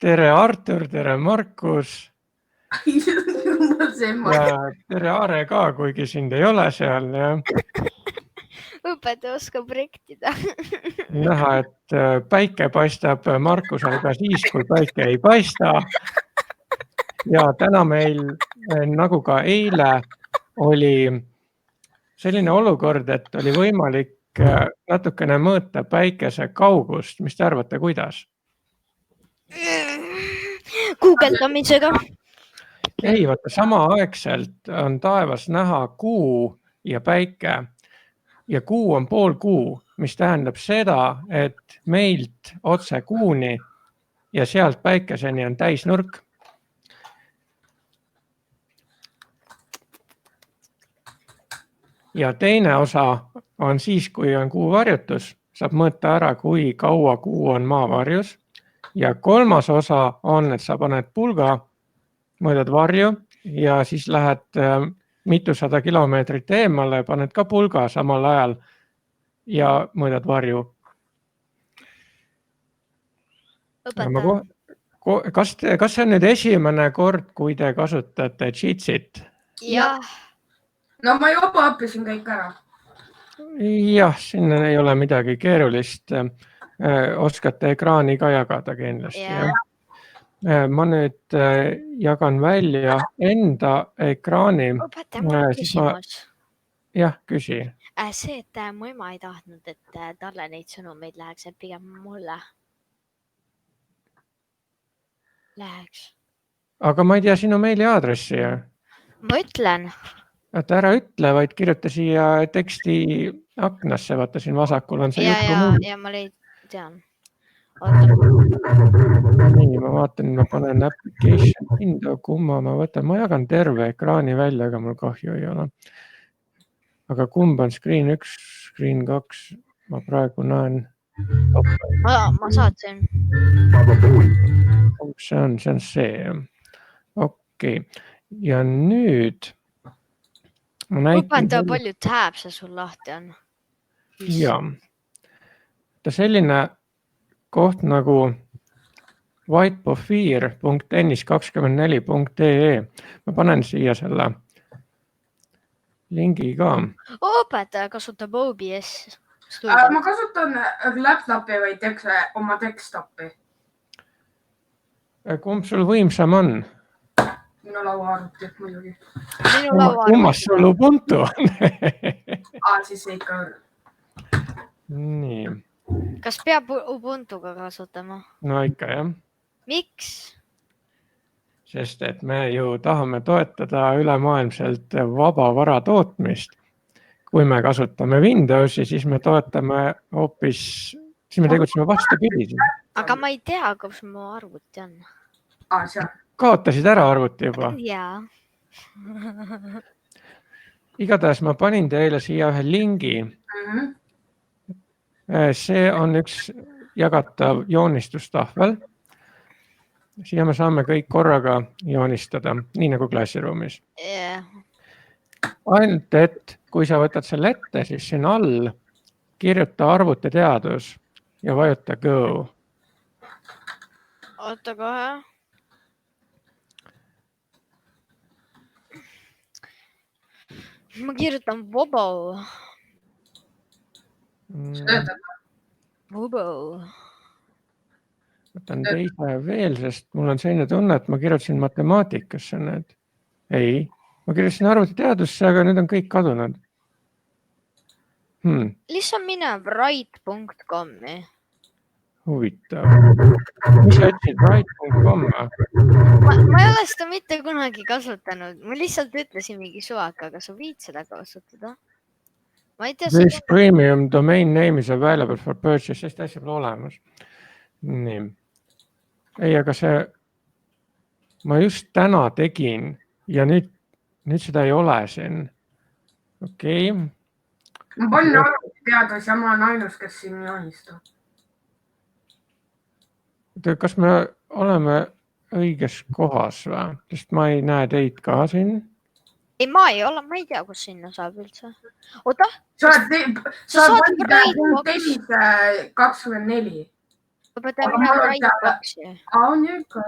tere Artur, tere Markus See ma ja tere Aare ka, kuigi sind ei ole seal ja õpetaja oskab rektida. näha, et päike paistab Markusel ka siis, kui päike ei paista. Ja täna meil, nagu ka eile, oli selline olukord, et oli võimalik natukene mõõta päikese kaugust. Mis te arvate, kuidas? Guugeldamisega. Ei, vaata, samaaegselt on taevas näha kuu ja päike ja kuu on pool kuu, mis tähendab seda, et meilt otse kuuni ja sealt päikeseni on täisnurk. Ja teine osa on siis, kui on kuu varjutus, saab mõõta ära, kui kaua kuu on maavarjus. Ja kolmas osa on, et sa paned pulga, mõõdad varju ja siis lähed mitusada kilomeetrit eemale, paned ka pulga samal ajal ja mõõdad varju. Kas see on nüüd esimene kord, kui te kasutate Jitsit? Jah. No ma juba õppisin kõik ära. Jah, siin ei ole midagi keerulist. Oskate ekraani ka jagada kindlasti. Ja. Ma nüüd jagan välja enda ekraani. Õpetaja, mul on küsimus. Jah, küsi. See, et mu ema ei tahtnud, et talle neid sõnumeid läheks, et pigem mulle läheks. Aga ma ei tea sinu meiliaadressi. Ma ütlen. Et ära ütle, vaid kirjuta siia teksti aknasse. Vaata siin vasakul on see jutu. Ja ma tean. Nii, ma vaatan, ma panen application window, kumma ma võtan. Ma jagan terve ekraani välja, aga mul kahju ei ole. Aga kumb on screen 1, screen 2? Ma praegu näen. Ma saatsin. See on see. Okei. Ja nüüd õpetaja, palju tabs sul lahti on? Jaa. Selline koht nagu whitepofear.tennis24.ee. Ma panen siia selle lingi ka. Õpetaja kasutab OBS. Ma kasutan laptopi või oma desktopi. Kumb sul võimsam on? Minu lauaarvuti muidugi. Kummas sul Ubuntu on? Siis ikka. Nii. Kas peab Ubuntuga kasutama? No ikka, jah. Miks? Sest et me ju tahame toetada ülemaailmselt vaba vara tootmist. Kui me kasutame Windowsi, siis me toetame hoopis, siis me tegutseme vastupidi. Aga ma ei tea, kus mu arvuti on. Seal. Kaotasid ära arvuti juba? Jaa. Igatahes ma panin teile siia ühe lingi. See on üks jagatav joonistustahvel. Siia me saame kõik korraga joonistada, nii nagu klassiruumis. Ainult, et kui sa võtad selle ette, siis siin all kirjuta arvutiteadus ja vajuta go. Oota kohe. Ma kirjutan Vobo. Vobo. Võtan teise veel, sest mul on selline tunne, et ma kirjutasin matemaatikasse need. Ei, ma kirjutasin arvutiteadusse, aga nüüd on kõik kadunud. Lihtsalt mine write.com-i. Huvitav. Mis sa ütlesid write.com? Ma ei ole seda mitte kunagi kasutanud. Ma lihtsalt ütlesin mingi suvaka, aga sa viid seda kasutada? This premium domain name is available for purchase. Sest asja pole olemas. Nii. Ei, aga see ma just täna tegin ja nüüd seda ei ole siin. Okei. Ma panin arvutiteadus ja ma olen ainus, kes siin joonistab. Kas me oleme õiges kohas või? Sest ma ei näe teid ka siin. Ei, ma ei tea, kus sinna saab üldse. Oota. Sa oled tennis 24. õpetaja, Aga mina mul on Bright seal- Boxi. On ju ikka.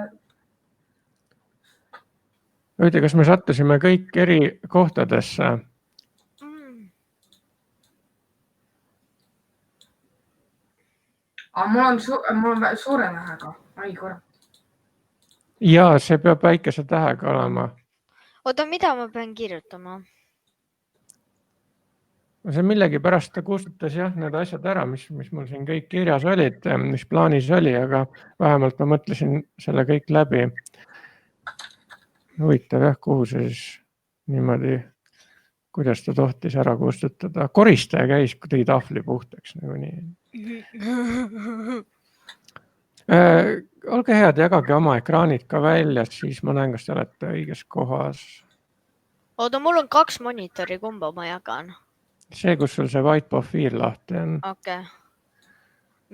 Huvitav, kas me sattusime kõik eri kohtadesse? Aga mul on suure tähega. Ai, kurat. Ja see peab väikese tähega olema. Oota, mida ma pean kirjutama? See millegipärast ta kustutas jah need asjad ära, mis mul siin kõik kirjas olid, mis plaanis oli, aga vähemalt ma mõtlesin selle kõik läbi. Huvitav jah, kuhu see siis niimoodi, kuidas ta tohtis ära kustutada. Koristaja käis, kui tegi tahvli puhtaks nagu nii. Olge head, jagage oma ekraanid ka välja, siis ma näen, kas te olete õiges kohas. Oota, mul on 2 monitori, kumba ma jagan? See, kus sul see white profiil lahti on. Okei.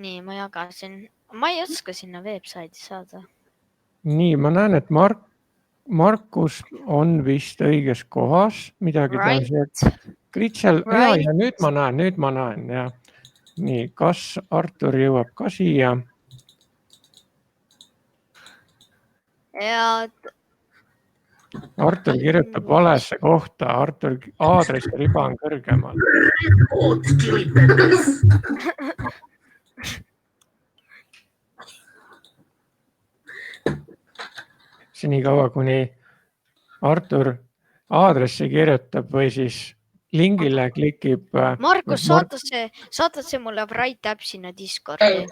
Nii, ma jagasin. Ma ei oska sinna websaidi saada. Nii, ma näen, et Markus on vist õiges kohas. Midagi ta on siia Kritsel. Ja nüüd ma näen. Ja. Nii, kas Artur jõuab ka siia? Ja Artur kirjutab valesse kohta. Artur aadressi riba on kõrgemal. Senikaua, kuni Artur aadressi kirjutab või siis lingile klikib. Markus, saatad see mulle Bright App sinna Discordi?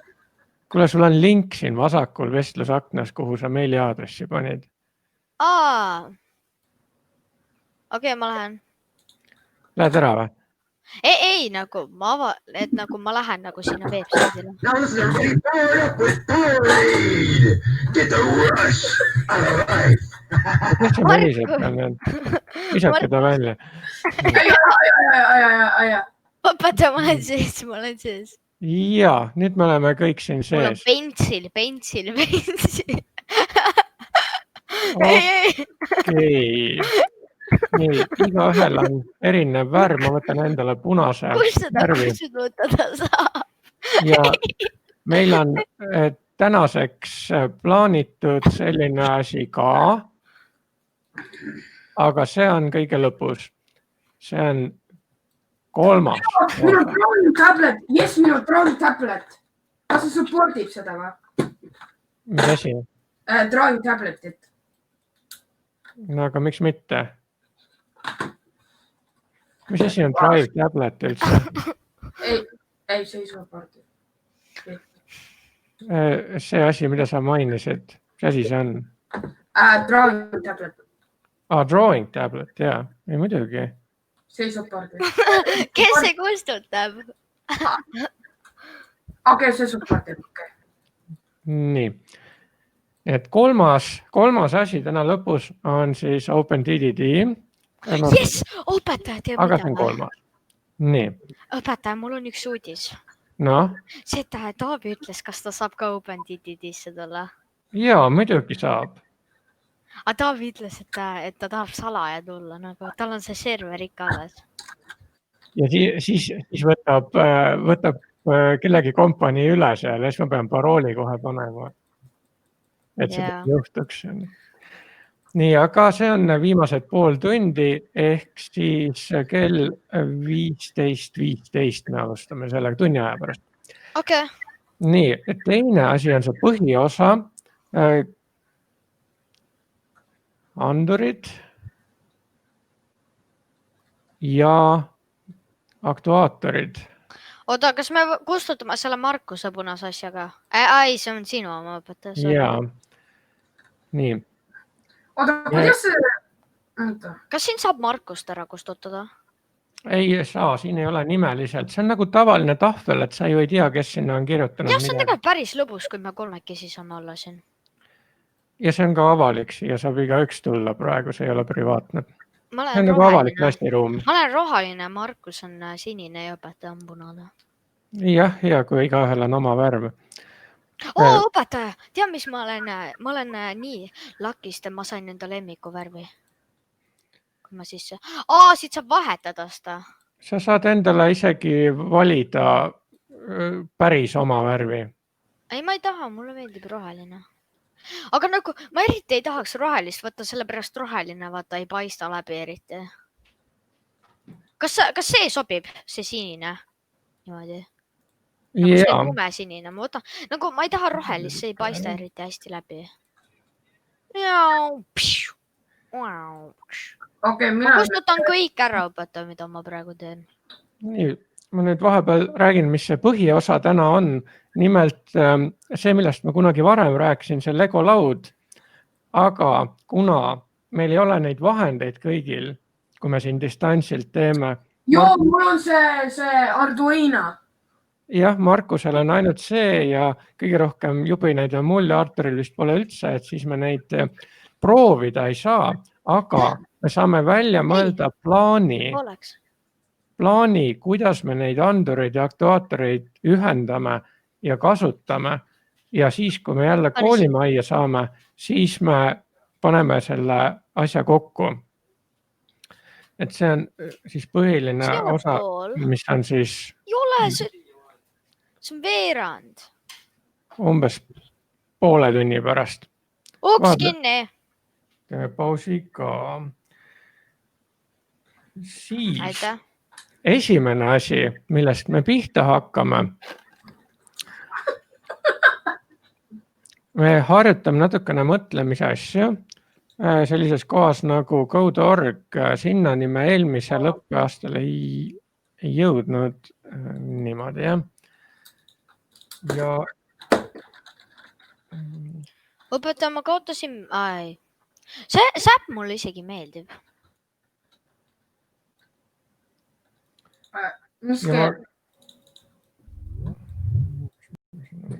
Kuule, sul on link siin vasakul vestlusaknas, kuhu sa meili aadressi panid. Okei, ma lähen. Lähed ära või? Ei, nagu ma lähen nagu sinna websaidile. Kes see mõniseb peal nüüd? Visake ta välja. Õpetaja, ma olen sees. Jaa, nüüd me oleme kõik siin sees. Mul on pentsil. Okei. Nii, igaühel on erinev värv, ma võtan endale punase Kus seda värvi. kustutada saab? Ja meil on tänaseks plaanitud selline asi ka, aga see on kõige lõpus. See on 3. Minu drawing tablet. Yes, minu drawing tablet. Kas see supportib seda või? Mis asi? Drawing tabletit. No aga miks mitte? Mis asi on Drive tablet üldse? Ei, see ei supporti. See asi, mida sa mainisid, mis asi see on? Drawing tablet. Drawing tablet, jaa. Ei muidugi. See ei supporti. Kes see kustutab? Okei, see supportib. Nii. Et kolmas asi täna lõpus on siis OpenDDD. Yes, õpetaja teab Aga see on 3. Nii. Õpetaja, mul on üks uudis. No? See, et Taavi ütles, kas ta saab ka OpenDDD-sse tulla? Jaa, muidugi saab. Aga Taavi ütles, et ta tahab salaja tulla, nagu tal on see server ikka alles. Ja siis võtab kellegi kompanii üle seal ja siis ma pean parooli kohe panema. Et seda juhtuks. Nii, aga see on viimased pool tundi ehk siis kell 15.15 me alustame sellega tunni aja pärast. Okei. Nii, et teine asi on see põhiosa. Andurid ja aktuaatorid. Oota, kas me kustutame selle Markuse punase asjaga? Ei, see on sinu oma õpetaja. Jaa. Nii. Oota, kuidas see... Kas siin saab Markust ära kustutada? Ei saa, siin ei ole nimeliselt. See on nagu tavaline tahvel, et sa ju ei tea, kes sinna on kirjutanud. Jah, see on tegelikult päris lõbus, kui me kolmekesi saame olla siin. Ja see on ka avalik ja saab igaüks tulla praegu, see ei ole privaatne. See on nagu avalik klassiruum. Ma olen roheline, Markus on sinine ja õpetaja on punane. Jah, hea, kui igaühel on oma värv. Õpetaja, tea, mis ma olen nii lakist, et ma sain enda lemmiku värvi. Kui ma siis... siit saab vahetada seda. Sa saad endale isegi valida päris oma värvi. Ei, ma ei taha, mulle meeldib roheline. Aga nagu ma eriti ei tahaks rohelist võtta, sellepärast roheline vaata ei paista läbi eriti. Kas see sobib, see sinine? Niimoodi. Nagu see Jaa, tume sinine, ma võtan, nagu ma ei taha rohelist, see ei paista eriti hästi läbi. Okei, Ma mina kustutan kõik ära õpetaja, mida ma praegu teen. nii, ma nüüd vahepeal räägin, mis see põhiosa täna on. Nimelt see, millest ma kunagi varem rääkisin, see Lego laud. Aga kuna meil ei ole neid vahendeid kõigil, kui me siin distantsilt teeme. Joo, mul on see Arduino. Jah, Markusel on ainult see ja kõige rohkem jubinaid on mul ja Arturil vist pole üldse, et siis me neid proovida ei saa, aga me saame välja mõelda plaani, kuidas me neid andureid ja aktuaatoreid ühendame ja kasutame. Ja siis, kui me jälle koolimajja saame, siis me paneme selle asja kokku. Et see on siis põhiline osa, mis on siis... Ei ole, see on veerand. Umbes poole tunni pärast. Uks kinni. Teeme pausi ka. Siis Aitäh. Esimene asi, millest me pihta hakkame. Me harjutame natukene mõtlemise asju sellises kohas nagu Code.org. Sinnani me eelmisel õppeaastal ei jõudnud niimoodi, jah. Ja õpetaja, ma kaotasin... See säpp mulle isegi meeldib. Mis keel?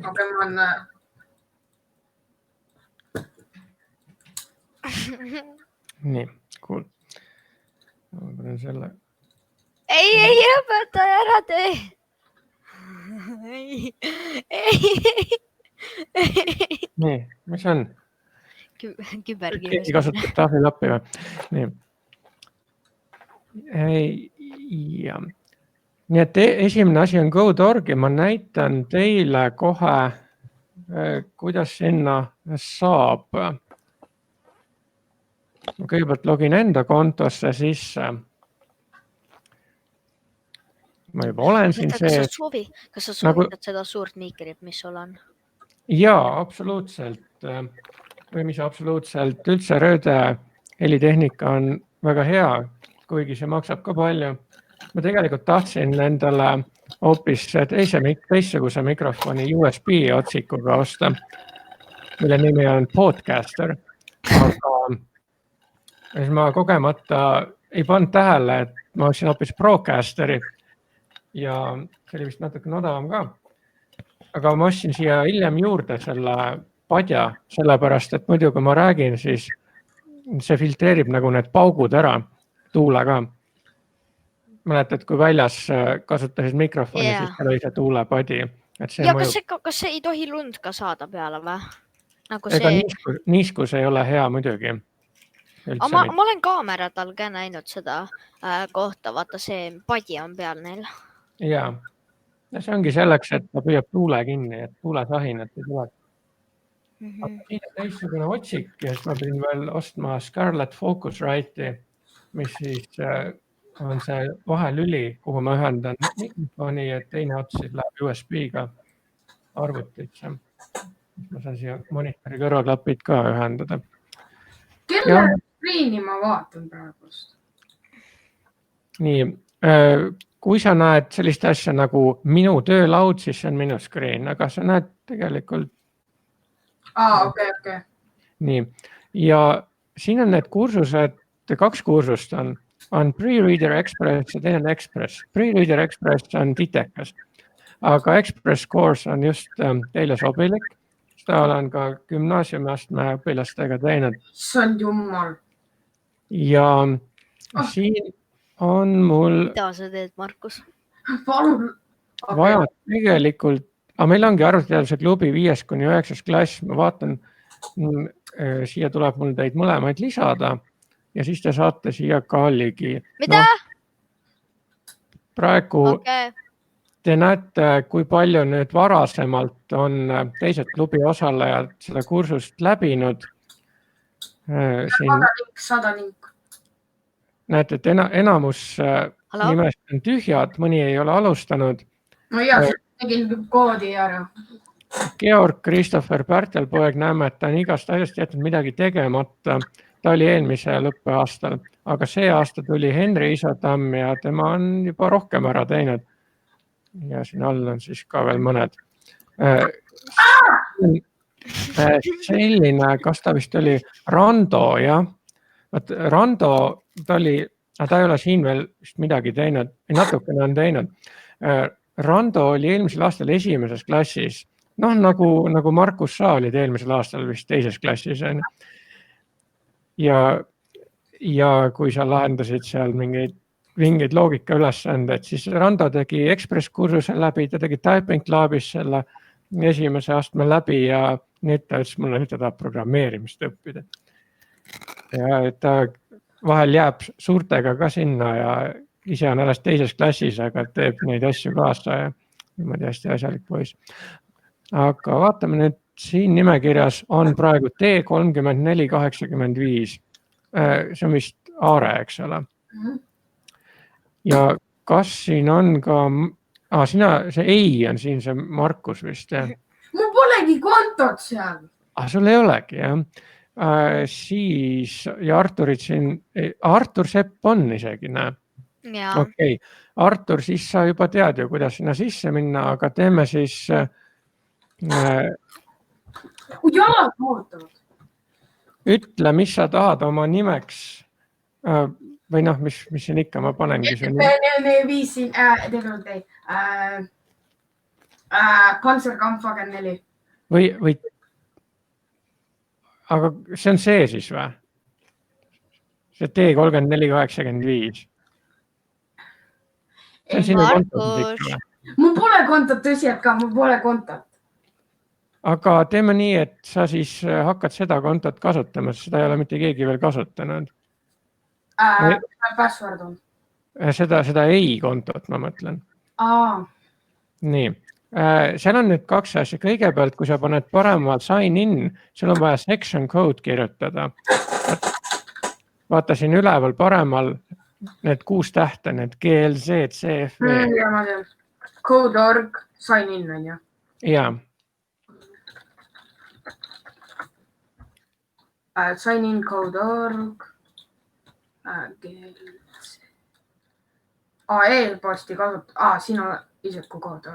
Okei, ma on... Nii, cool. Ma panen selle... Ei, õpetaja, ära tee! Nii, mis on? Küberkiirus. Keegi kasutab tahvilappi või? Nii. Nii et esimene asi on Code.org ja ma näitan teile kohe, kuidas sinna saab. Ma kõigepealt login enda kontosse sisse. Ma juba olen siin sees. Kas sa soovitad seda suurt miikrit, mis sul on? Jaa, absoluutselt. Või mis absoluutselt. Üldse Rööde helitehnika on väga hea, kuigi see maksab ka palju. Ma tegelikult tahtsin endale hoopis teistsuguse mikrofoni USB otsikuga osta, mille nimi on Podcaster. Aga siis ma kogemata ei pannud tähele, et ma ostsin hoopis Procasteri ja see oli vist natuke odavam ka. Aga ma ostsin siia hiljem juurde selle padja, sellepärast, et muidu kui ma räägin, siis see filtreerib nagu need paugud ära tuule ka. Mäletad, kui väljas kasutasid mikrofoni, siis seal oli see tuulepadi. Ja kas see ei tohi lund ka saada peale või? Ega niiskus ei ole hea muidugi. Ma olen kaamerad all ka näinud seda kohta, vaata see padi on peal neil. Jaa, see ongi selleks, et ta püüab tuule kinni, et tuulesahinat ei tule. Aga siin on teistsugune otsik ja siis ma pidin veel ostma Scarlett Focusrite'i, mis siis on see vahelüli, kuhu ma ühendan mikrofoni ja teine ots siis läheb USB-ga arvutisse. Ma saan siia monitori kõrvaklapid ka ühendada. Kelle screeni ma vaatan praegust? Nii, kui sa näed sellist asja nagu minu töölaud, siis see on minu screen, aga sa näed tegelikult... Okei. Nii, ja siin on need kursused, 2 kursust on Pre-Reader Express ja teine on Express. Pre-Reader Express on titekas, aga Express course on just teile sobilik. Seda olen ka gümnaasiumiastme õpilastega teinud. Issand jumal. Ja siin on mul... Mida sa teed, Markus? Palun. Vaja tegelikult, aga meil ongi arvutiteaduse klubi 5-9 klass. Ma vaatan, siia tuleb mul teid mõlemaid lisada ja siis te saate siia ka ligi. Mida? Praegu te näete, kui palju nüüd varasemalt on teised klubi osalejad seda kursust läbinud. Siin 100 link. näete, et enamus nimest on tühjad, mõni ei ole alustanud. No jah, tegin koodi ära. Georg Christopher Pärtelpoeg näeme, et ta on igast asjast jätnud midagi tegemata. Ta oli eelmisel õppeaastal, aga see aasta tuli Henri Isotamm ja tema on juba rohkem ära teinud. Ja siin all on siis ka veel mõned. Selline, kas ta vist oli Rando, jah. Rando, ta ei ole siin veel vist midagi teinud, natukene on teinud. Rando oli eelmisel aastal esimeses klassis. Noh, nagu Markus sa olid eelmisel aastal vist teises klassis. Ja kui sa lahendasid seal mingeid loogika ülesanded, siis Rando tegi Express kursuse läbi, ta tegi Typing Clubis selle esimese astme läbi ja nüüd ta ütles mulle, nüüd ta tahab programmeerimist õppida. Ja ta vahel jääb suurtega ka sinna ja ise on alles teises klassis, aga teeb neid asju kaasa ja niimoodi hästi asjalik poiss. Aga vaatame nüüd, siin nimekirjas on praegu T3485. See on vist Aare, eks ole. Ja kas siin on ka, see ei on siin see Markus vist. Mul polegi kontot seal. Sul ei olegi, jah. Siis ja Arturit siin, Artur Sepp on isegi, näe. Okei, Artur, siis sa juba tead ju, kuidas sinna sisse minna, aga teeme siis jalad muutavad. Ütle, mis sa tahad oma nimeks või noh, mis siin ikka ma panengi su nime. Viisin, tegelikult ei. Panzerkampf 4. Või, aga see on see siis või? See T3485. See on sinu kontot ikka või? Mul pole kontot tõsiselt ka, mul pole kontot. Aga teeme nii, et sa siis hakkad seda kontot kasutama, sest seda ei ole mitte keegi veel kasutanud. Password on? Seda ei kontot, ma mõtlen. Nii, seal on nüüd kaks asja. Kõigepealt, kui sa paned paremal sign in, sul on vaja section code kirjutada. Vaata siin üleval paremal need 6 tähte, need GLZ, CFV. Ja ma tean. Code.org, sign in on ju? Jaa. Sign in code.org. E-posti kasut. Siin on isiku kood.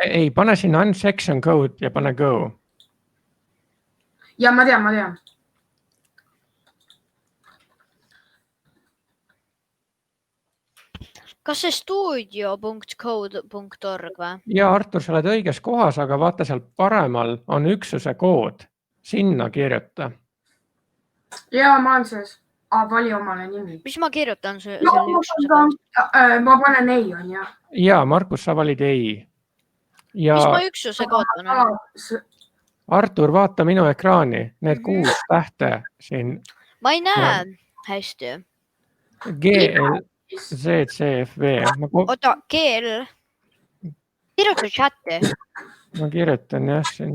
Ei, pane sinna on section code ja pane go. Ja ma tean. Kas see studio.code.org või? Ja Artur, sa oled õiges kohas, aga vaata seal paremal on üksuse kood. Sinna kirjuta. Ja ma olen sees. Vali omale nimi. Mis ma kirjutan selle üksuse kood? Ma panen ei on ja. Ja Markus, sa valid ei. Mis ma üksuse kood panen? Artur, vaata minu ekraani. Need 6 tähte siin. Ma ei näe hästi. GLZCFV. Oota, GL. Kirjuta chati. Ma kirjutan jah siin.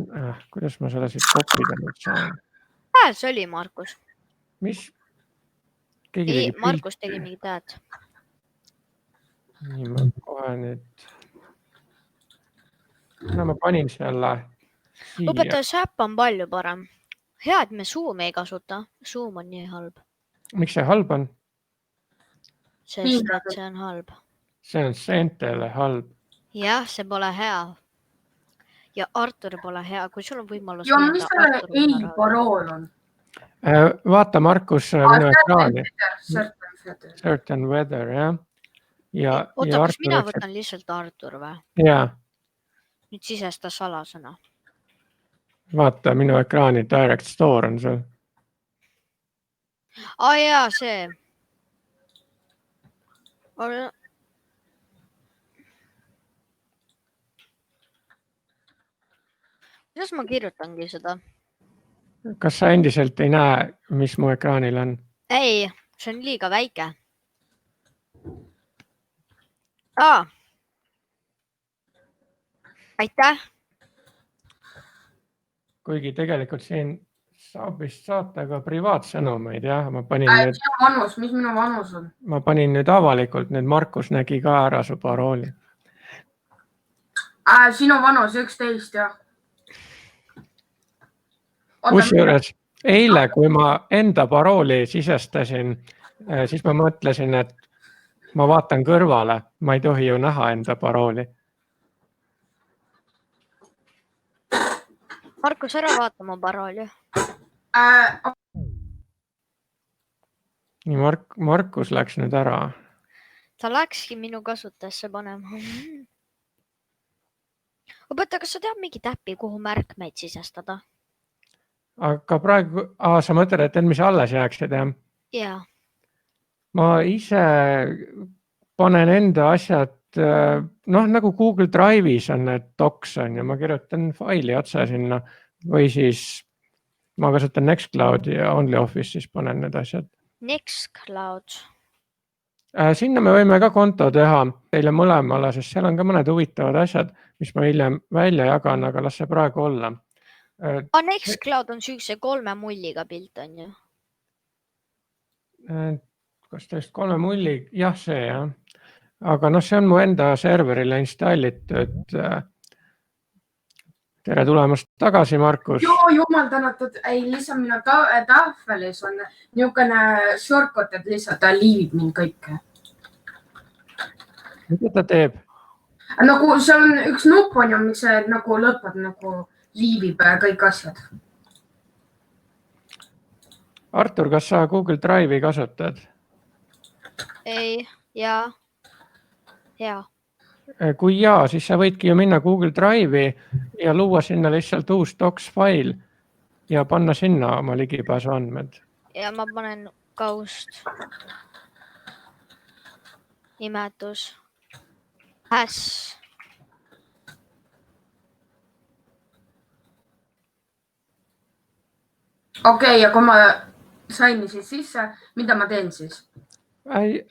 Kuidas ma selle siit kopida nüüd saan? See oli Markus. Mis? Markus tegi mingit hääd. Nii, ma kohe nüüd. No ma panin selle siia. Õpetaja säpp on palju parem. Hea, et me Zoom ei kasuta. Zoom on nii halb. Miks see halb on? Sest et see on halb. See on seentele halb. Jah, see pole hea. Ja Artur pole hea, kui sul on võimalus... Ja mis selle ei parool on? Vaata, Markus, minu ekraani. Certain weather, jah. Oota, kas mina võtan lihtsalt Artur või? Jaa. Nüüd sisesta salasõna. Vaata, minu ekraani direct store on sul. Jaa, see. Kuidas ma kirjutangi seda? Kas sa endiselt ei näe, mis mu ekraanil on? Ei, see on liiga väike. aitäh . kuigi tegelikult siin saab vist saata ka privaatsõnumeid, jah, ma panin Sinu vanus, mis minu vanus on? nüüd avalikult, nüüd Markus nägi ka ära su parooli. Sinu vanus 11, jah. Kusjuures eile, kui ma enda parooli sisestasin, siis ma mõtlesin, et ma vaatan kõrvale, ma ei tohi ju näha enda parooli. Markus , ära vaata mu parooli . Nii Markus läks nüüd ära. ta läkski minu kasutajasse panema . Õpetaja , kas sa tead mingit äppi , kuhu märkmeid sisestada ? Aga praegu, sa mõtled, et mis alles jääksid, jah? jaa . Ma ise panen enda asjad, nagu Google Drive'is on need docs on ja ma kirjutan faili otse sinna või siis ma kasutan Nextcloudi ja OnlyOffice'is panen need asjad. Nextcloud . Sinna me võime ka konto teha teile mõlemale, sest seal on ka mõned huvitavad asjad, mis ma hiljem välja jagan, aga las see praegu olla. Nextcloud on siukse 3 mulliga pilt on ju . Kas tõest 3 mulli? Jah, see jah. Aga see on mu enda serverile installitud. Tere tulemast tagasi, Markus. Joo, jumal tänatud. Ei, lihtsalt minu tahvelis on niisugune shortcut, et lihtsalt ta liivib mind kõike. Mida ta teeb? Nagu seal on üks nupp on ju, mis see nagu lõpeb, nagu liivib kõik asjad. Artur, kas sa Google Drive'i kasutad? ei , jaa . jaa . Kui jaa, siis sa võidki ju minna Google Drive'i ja luua sinna lihtsalt uus docs fail ja panna sinna oma ligipääsu andmed. ja ma panen kaust . nimetus . Häss . Okei, ja kui ma sain siis sisse, mida ma teen siis?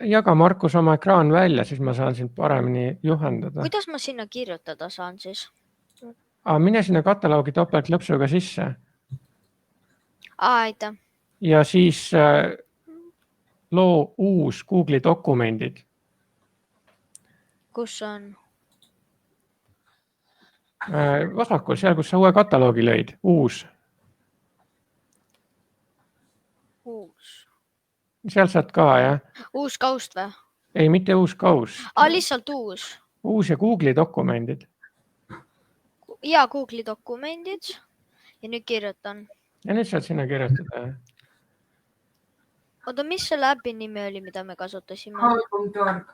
Jaga Markus oma ekraan välja, siis ma saan sind paremini juhendada. kuidas ma sinna kirjutada saan siis ? Mine sinna kataloogi topeltlõpsuga sisse aitäh . ja siis loo uus Google'i dokumendid. kus on ? Vasakul, seal, kus sa uue kataloogi lõid, uus. uus . Seal saad ka, jah? uus kaust või ? Ei, mitte uus kaus. lihtsalt uus . Uus ja Google'i dokumendid. ja Google'i dokumendid ja nüüd kirjutan . Ja nüüd saad sinna kirjutada. oota , mis selle äpi nimi oli , mida me kasutasime ? How.org .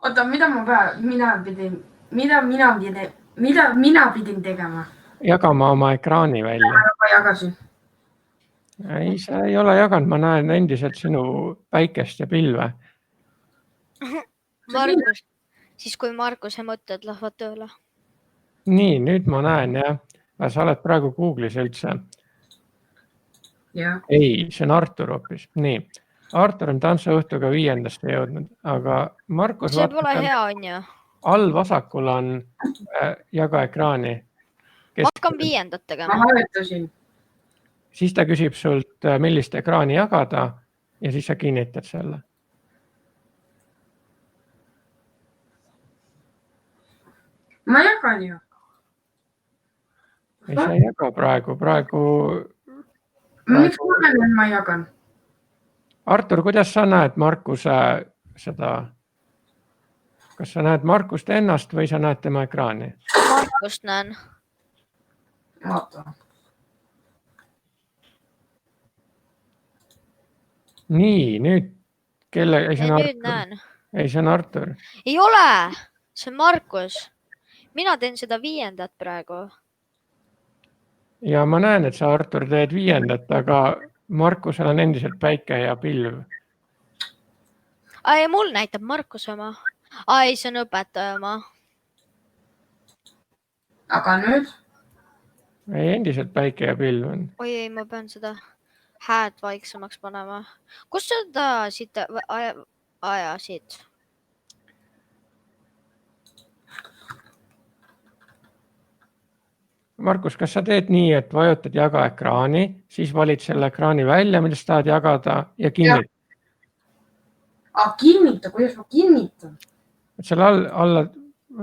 Oota, mida mina pidin tegema? Jagama oma ekraani välja. Ma jagasin. Ei, sa ei ole jaganud, ma näen endiselt sinu päikest ja pilve. Markus , siis kui Markuse mõtted lähevad tööle . Nii, nüüd ma näen, jah. Sa oled praegu Google'is üldse. Jah. Ei, see on Artur hoopis. Nii, Artur on tantsuõhtuga 5. jõudnud, aga Markus see pole hea , on ju . all vasakul on jaga ekraani . ma hakkan 5. Ma tegema . vajutasin. Siis ta küsib sult, millist ekraani jagada ja siis sa kinnitad selle. Ma jagan ju . Ei, sa ei jaga praegu. Miks ma jagan? Artur, kuidas sa näed Markuse seda? Kas sa näed Markust ennast või sa näed tema ekraani? Markust näen . Vaata. Nii, nüüd kelle? nüüd näen . Ei, see on Artur. ei ole , see on Markus . mina teen seda 5. praegu . Ja ma näen, et sa Artur teed 5., aga Markusel on endiselt päike ja pilv. mul näitab Markuse oma . ei , see on õpetaja oma . Aga nüüd? Ei, endiselt päike ja pilv on. oi ei , ma pean seda hääd vaiksemaks panema. Kus seda siit ajasid? Markus, kas sa teed nii, et vajutad jaga ekraani, siis valid selle ekraani välja, millest tahad jagada ja kinnitad? Kinnita, kuidas ma kinnitan? Seal alla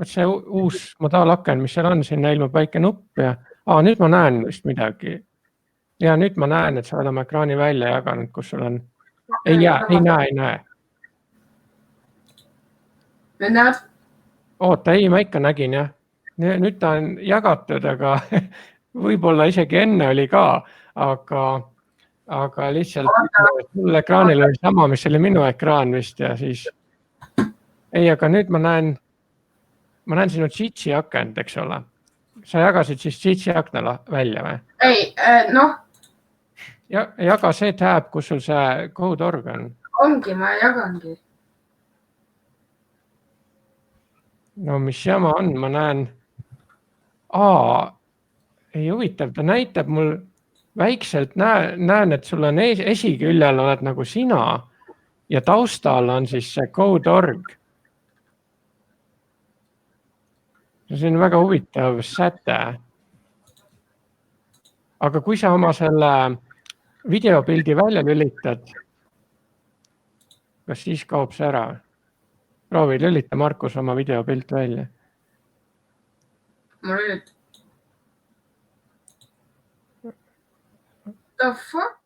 see uus modaalaken, mis seal on, sinna ilmub väike nupp ja nüüd ma näen vist midagi. Ja nüüd ma näen, et sa oled oma ekraani välja jaganud, kus sul on. Ei näe. Nüüd näed? Oota, ei, ma ikka nägin jah. Nüüd ta on jagatud, aga võib-olla isegi enne oli ka, aga lihtsalt mul ekraanil oli sama, mis oli minu ekraan vist ja siis. Ei, aga nüüd ma näen sinu Jitsi akent, eks ole. Sa jagasid siis Jitsi akna välja või? Ei, noh. Jaga see tab, kus sul see code.org on. Ongi, ma jagangi. No mis jama on, ma näen. Ei huvitav, ta näitab mul väikselt, näen, et sul on esiküljel oled nagu sina ja taustal on siis see code.org. See on väga huvitav säte. Aga kui sa oma selle videopildi välja lülitad, kas siis kaob see ära? Proovi lülita, Markus, oma videopilt välja. Ma lülitan. The fuck?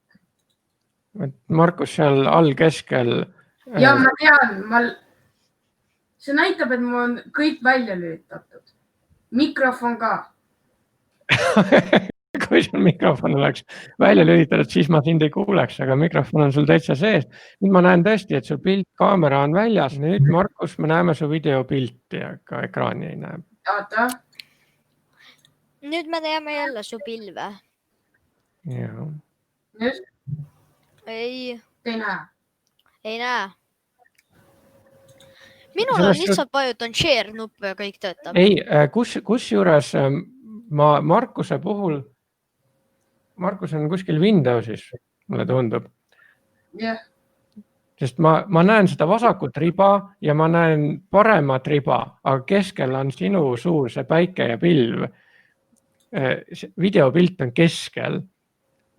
Markus seal all keskel. Ja ma tean, see näitab, et mul on kõik välja lülitatud. Mikrofon ka. Kui sul mikrofon oleks välja lülitatud, siis ma sind ei kuuleks, aga mikrofon on sul täitsa sees. Nüüd ma näen tõesti, et sul kaamera on väljas. Nüüd, Markus, me näeme su videopilti, aga ekraani ei näe. Oota. Nüüd me näeme jälle su pilve. Jah. Nüüd? Ei näe. Ei näe. Minul on lihtsalt vajutan share nupp ja kõik töötab. Ei, kus juures ma Markuse puhul, Markus on kuskil Windowsis, mulle tundub. Jah. Sest ma näen seda vasakut riba ja ma näen paremat riba, aga keskel on sinu suur see päike ja pilv. Videopilt on keskel.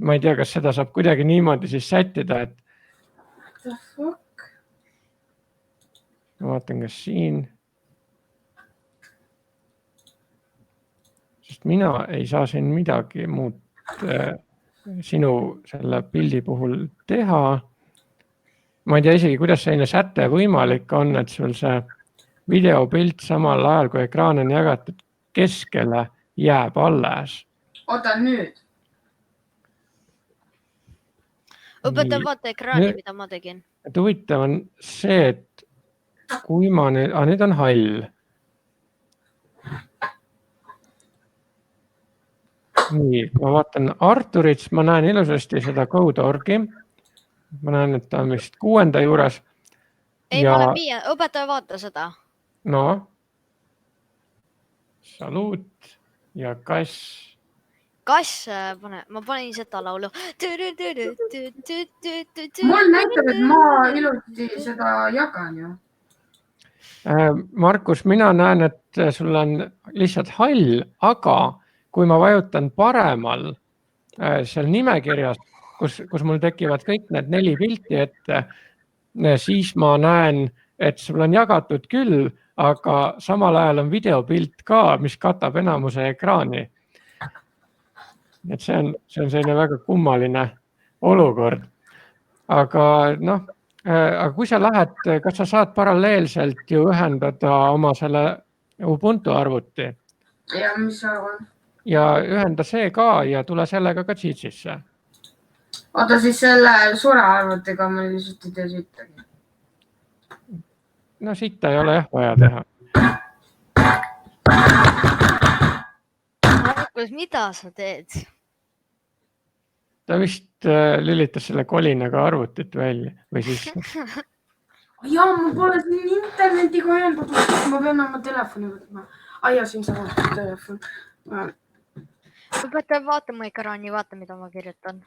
Ma ei tea, kas seda saab kuidagi niimoodi siis sättida, et The fuck? Ma vaatan, kas siin. Sest mina ei saa siin midagi muud sinu selle pildi puhul teha. Ma ei tea isegi, kuidas selline säte võimalik on, et sul see videopilt samal ajal, kui ekraan on jagatud keskele, jääb alles. Oota nüüd. Õpeta vaata ekraani, mida ma tegin. Et huvitav on see, et kui ma nüüd on hall. Nii, kui ma vaatan Arturit, ma näen ilusasti seda code.org-i. Ma näen, et ta on vist 6. juures. Ei, ma olen 5. Õpetaja vaata seda. No. Saluut ja kass. Kass, ma panin seda laulu. Mul näitab, et ma ilusti seda jagan ju. Markus, mina näen, et sul on lihtsalt hall, aga kui ma vajutan paremal seal nimekirjas, kus mul tekivad kõik need 4 pilti ette, siis ma näen, et sul on jagatud küll, aga samal ajal on videopilt ka, mis katab enamuse ekraani. Et see on selline väga kummaline olukord. Aga kui sa lähed, kas sa saad paralleelselt ju ühendada oma selle Ubuntu arvuti? Ja mis sa arvan? Ja ühenda see ka ja tule sellega ka Jitsisse. Oota siis selle suure arvutiga ma lihtsalt ei tee sittagi. No sitta ei ole jah vaja teha. Markus, mida sa teed? Ta vist lülitas selle kolinaga arvutit välja või siis. Ja, ma pole siin internetiga ühendatud. Ma pean oma telefoni võtma. Ja, siin sa vaatad telefon. Õpetaja, vaata mu ekraani, vaata, mida ma kirjutan.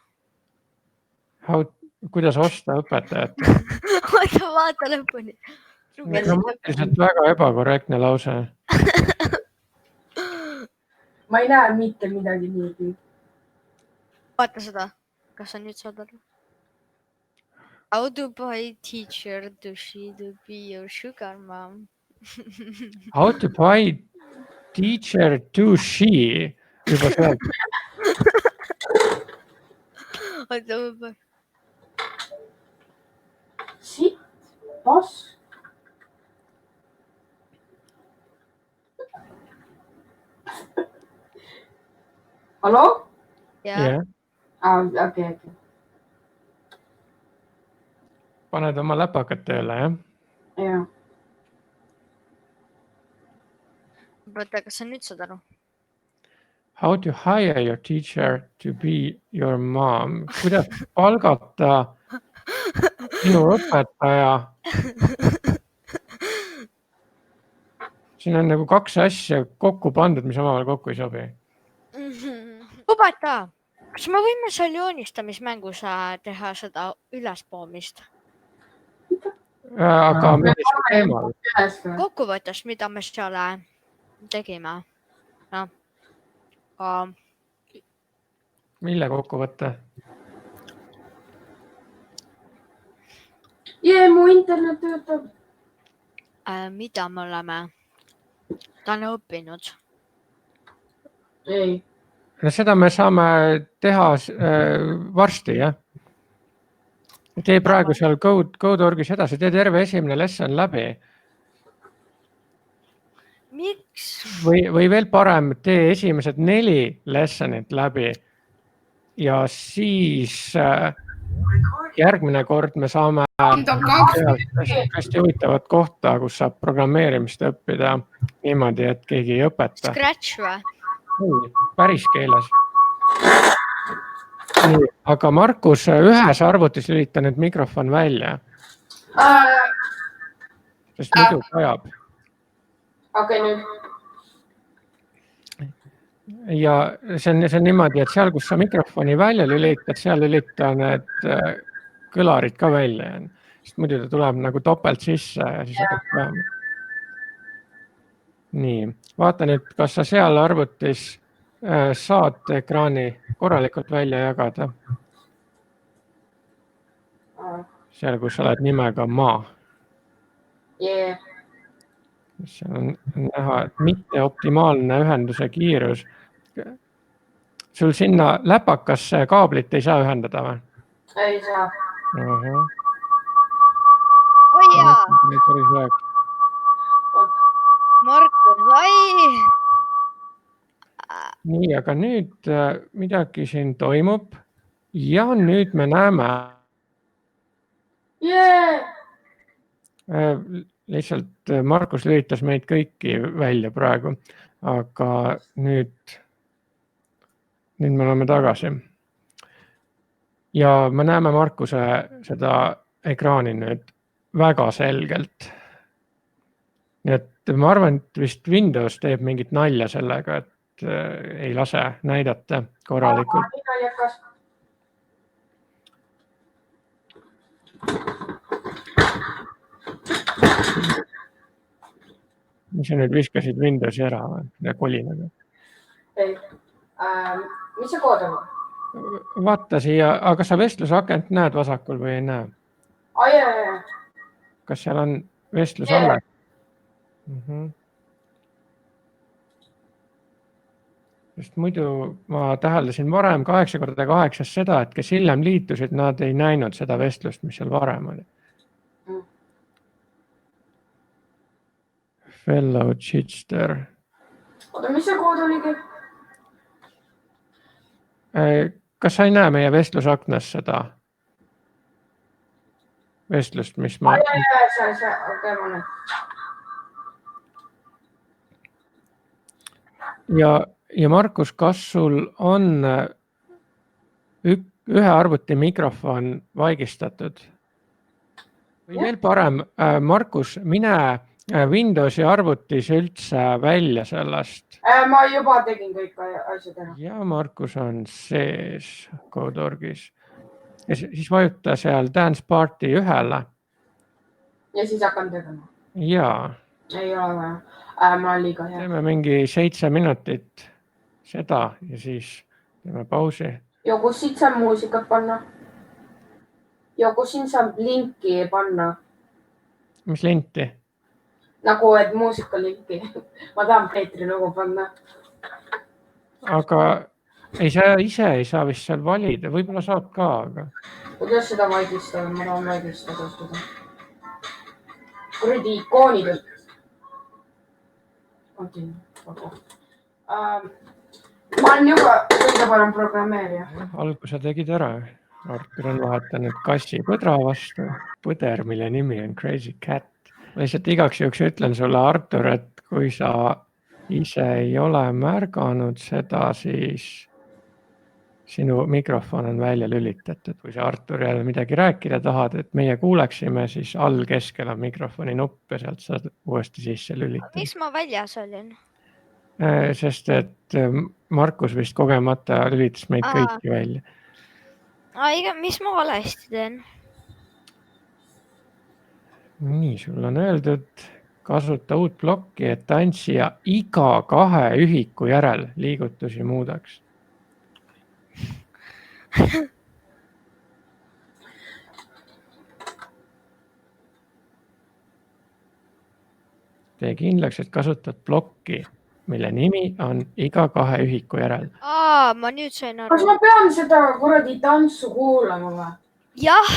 kuidas osta õpetajat? oota, vaata lõpuni. Grammatiliselt väga ebakorrektne lause. ma ei näe mitte midagi niigi. vaata seda, kas sa nüüd saad aru? How to buy teacher to she to be your sugar mom? How to buy teacher to she? Juba see. oota, Sitt, pass. hallo? jah. Okei. Paned oma läpakad tööle, jah? Jah. Oota, kas sa nüüd saad aru? How to hire your teacher to be your mom? Kuidas palgata sinu õpetaja? Siin on nagu 2 asja kokku pandud, mis omavahel kokku ei sobi. Lubata, kas me võime seal joonistamismängus teha seda ülespoomist? Aga millisel teemal? Kokkuvõttest, mida me seal tegime. No. Mille kokkuvõtte? Mu internet töötab. Mida me oleme täna õppinud? Ei. No seda me saame teha varsti, jah? Tee praegu seal Code.orgis edasi, tee terve esimene lesson läbi. Miks? Või veel parem, tee esimesed 4 lessonit läbi ja siis järgmine kord me saame hästi huvitavat kohta, kus saab programmeerimist õppida niimoodi, et keegi ei õpeta. Scratch või? Päris keeles. Nii, aga Markus, ühes arvutis lülita nüüd mikrofon välja. Sest muidu vajab. Okei, nüüd. Ja see on niimoodi, et seal, kus sa mikrofoni välja lülitad, seal lülita need kõlarid ka välja. Sest muidu ta tuleb nagu topelt sisse ja siis hakkab vähem. Nii, vaata nüüd, kas sa seal arvutis saad ekraani korralikult välja jagada. Seal, kus sa oled nimega maa. Seal on näha, et mitte optimaalne ühenduse kiirus. Sul sinna läpakasse kaablit ei saa ühendada või? Ei saa. Oi jaa! Markus, ai! Nii, aga nüüd midagi siin toimub ja nüüd me näeme lihtsalt Markus lülitas meid kõiki välja praegu, aga nüüd me oleme tagasi. Ja me näeme Markuse seda ekraani nüüd väga selgelt. Nii et ma arvan, et vist Windows teeb mingit nalja sellega, et ei lase näidata korralikult. Mis sa nüüd viskasid Windowsi ära või kolinaga? Ei. Mis see kood on? Vaata siia, aga sa vestlusakent näed vasakul või ei näe? Ai. Kas seal on vestlus alla? Sest muidu ma täheldasin varem 8x8 seda, et kes hiljem liitusid, nad ei näinud seda vestlust, mis seal varem oli. Fellow Chitster. Oota, mis see kood oligi? Kas sa ei näe meie vestlusaknas seda vestlust, mis ma... Okei, ma näen. Ja Markus, kas sul on ühe arvuti mikrofon vaigistatud? Või veel parem, Markus, mine Windowsi arvutis üldse välja sellest. Ma juba tegin kõik asjad ära. Ja Markus on sees Code.orgis. ja siis vajuta seal Dance Party 1-le ja siis hakkan tegema. ja Ei ole vaja. Ma olen liiga hea. teeme mingi 7 minutit seda ja siis teeme pausi. Ja kus siit saab muusikat panna? Ja kus siin saab linki panna? Mis linti? Nagu, et muusikalinki. Ma tahan Peetri lugu panna. Aga ise ei saa vist seal valida, võib-olla saab ka, aga Kuidas seda vaidistada? Ma tahan vaidistada seda. Kuradi ikoonid. Ma olen juba kõige parem programmeerija. alguse tegid ära. Artur on vahetanud kassi põdra vastu. Põder, mille nimi on Crazy Cat. Lihtsalt igaks juhuks ütlen sulle, Artur, et kui sa ise ei ole märganud seda, siis sinu mikrofon on välja lülitatud. Kui sa Artur jälle midagi rääkida tahad, et meie kuuleksime, siis all keskel on mikrofoni nupp ja sealt saad uuesti sisse lülitada. Miks ma väljas olin? Sest et Markus vist kogemata lülitas meid kõiki välja. Mis ma valesti teen? Nii, sul on öeldud, kasuta uut plokki, et tantsija iga 2 ühiku järel liigutusi muudaks. Tee kindlaks, et kasutad plokki, mille nimi on iga 2 ühiku järel. Ma nüüd sain Kas aru. ma pean seda kuradi tantsu kuulama või? Jah,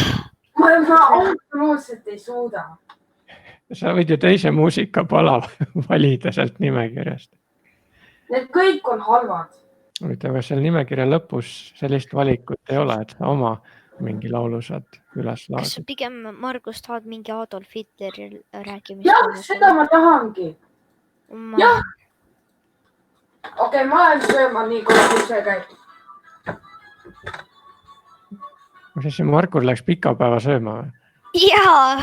Ma absoluutselt ei suuda. Sa võid ju teise muusikapala valida sealt nimekirjast. Need kõik on halvad. Aga seal nimekirja lõpus sellist valikut ei ole, et sa oma mingi laulu saad üles kas sa laadida. pigem, Margus, tahad mingi Adolf Hitleri rääkimist? Jah, seda ma tahangi. Jah. Okei, ma olen sööma nii kui see käib. Mis asja, Markur läks pikapäeva sööma või? Jaa!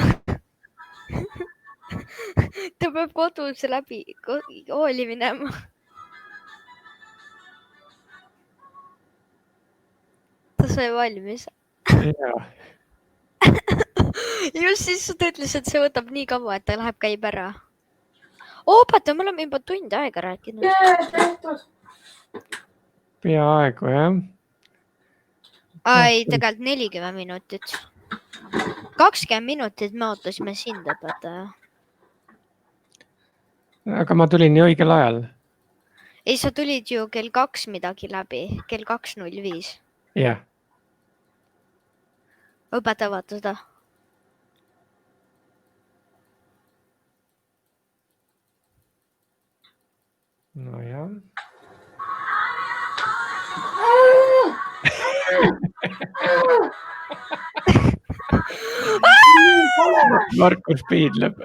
Ta peab kodus läbi kooli minema. Ta sai valmis. Jaa. Just siis ta ütles, et see võtab nii kaua, et ta läheb, käib ära. Oopata, me oleme juba tund aega rääkinud. Tehtud. Peaaegu, jah. Ai, tegelikult 40 minutit. 20 minutit me ootasime sind, õpetaja. Aga ma tulin ju õigel ajal. Ei, sa tulid ju kell 2 midagi läbi. Kell 2.05. Jah. Õpetaja, vaata seda. No jah. Markus piidleb.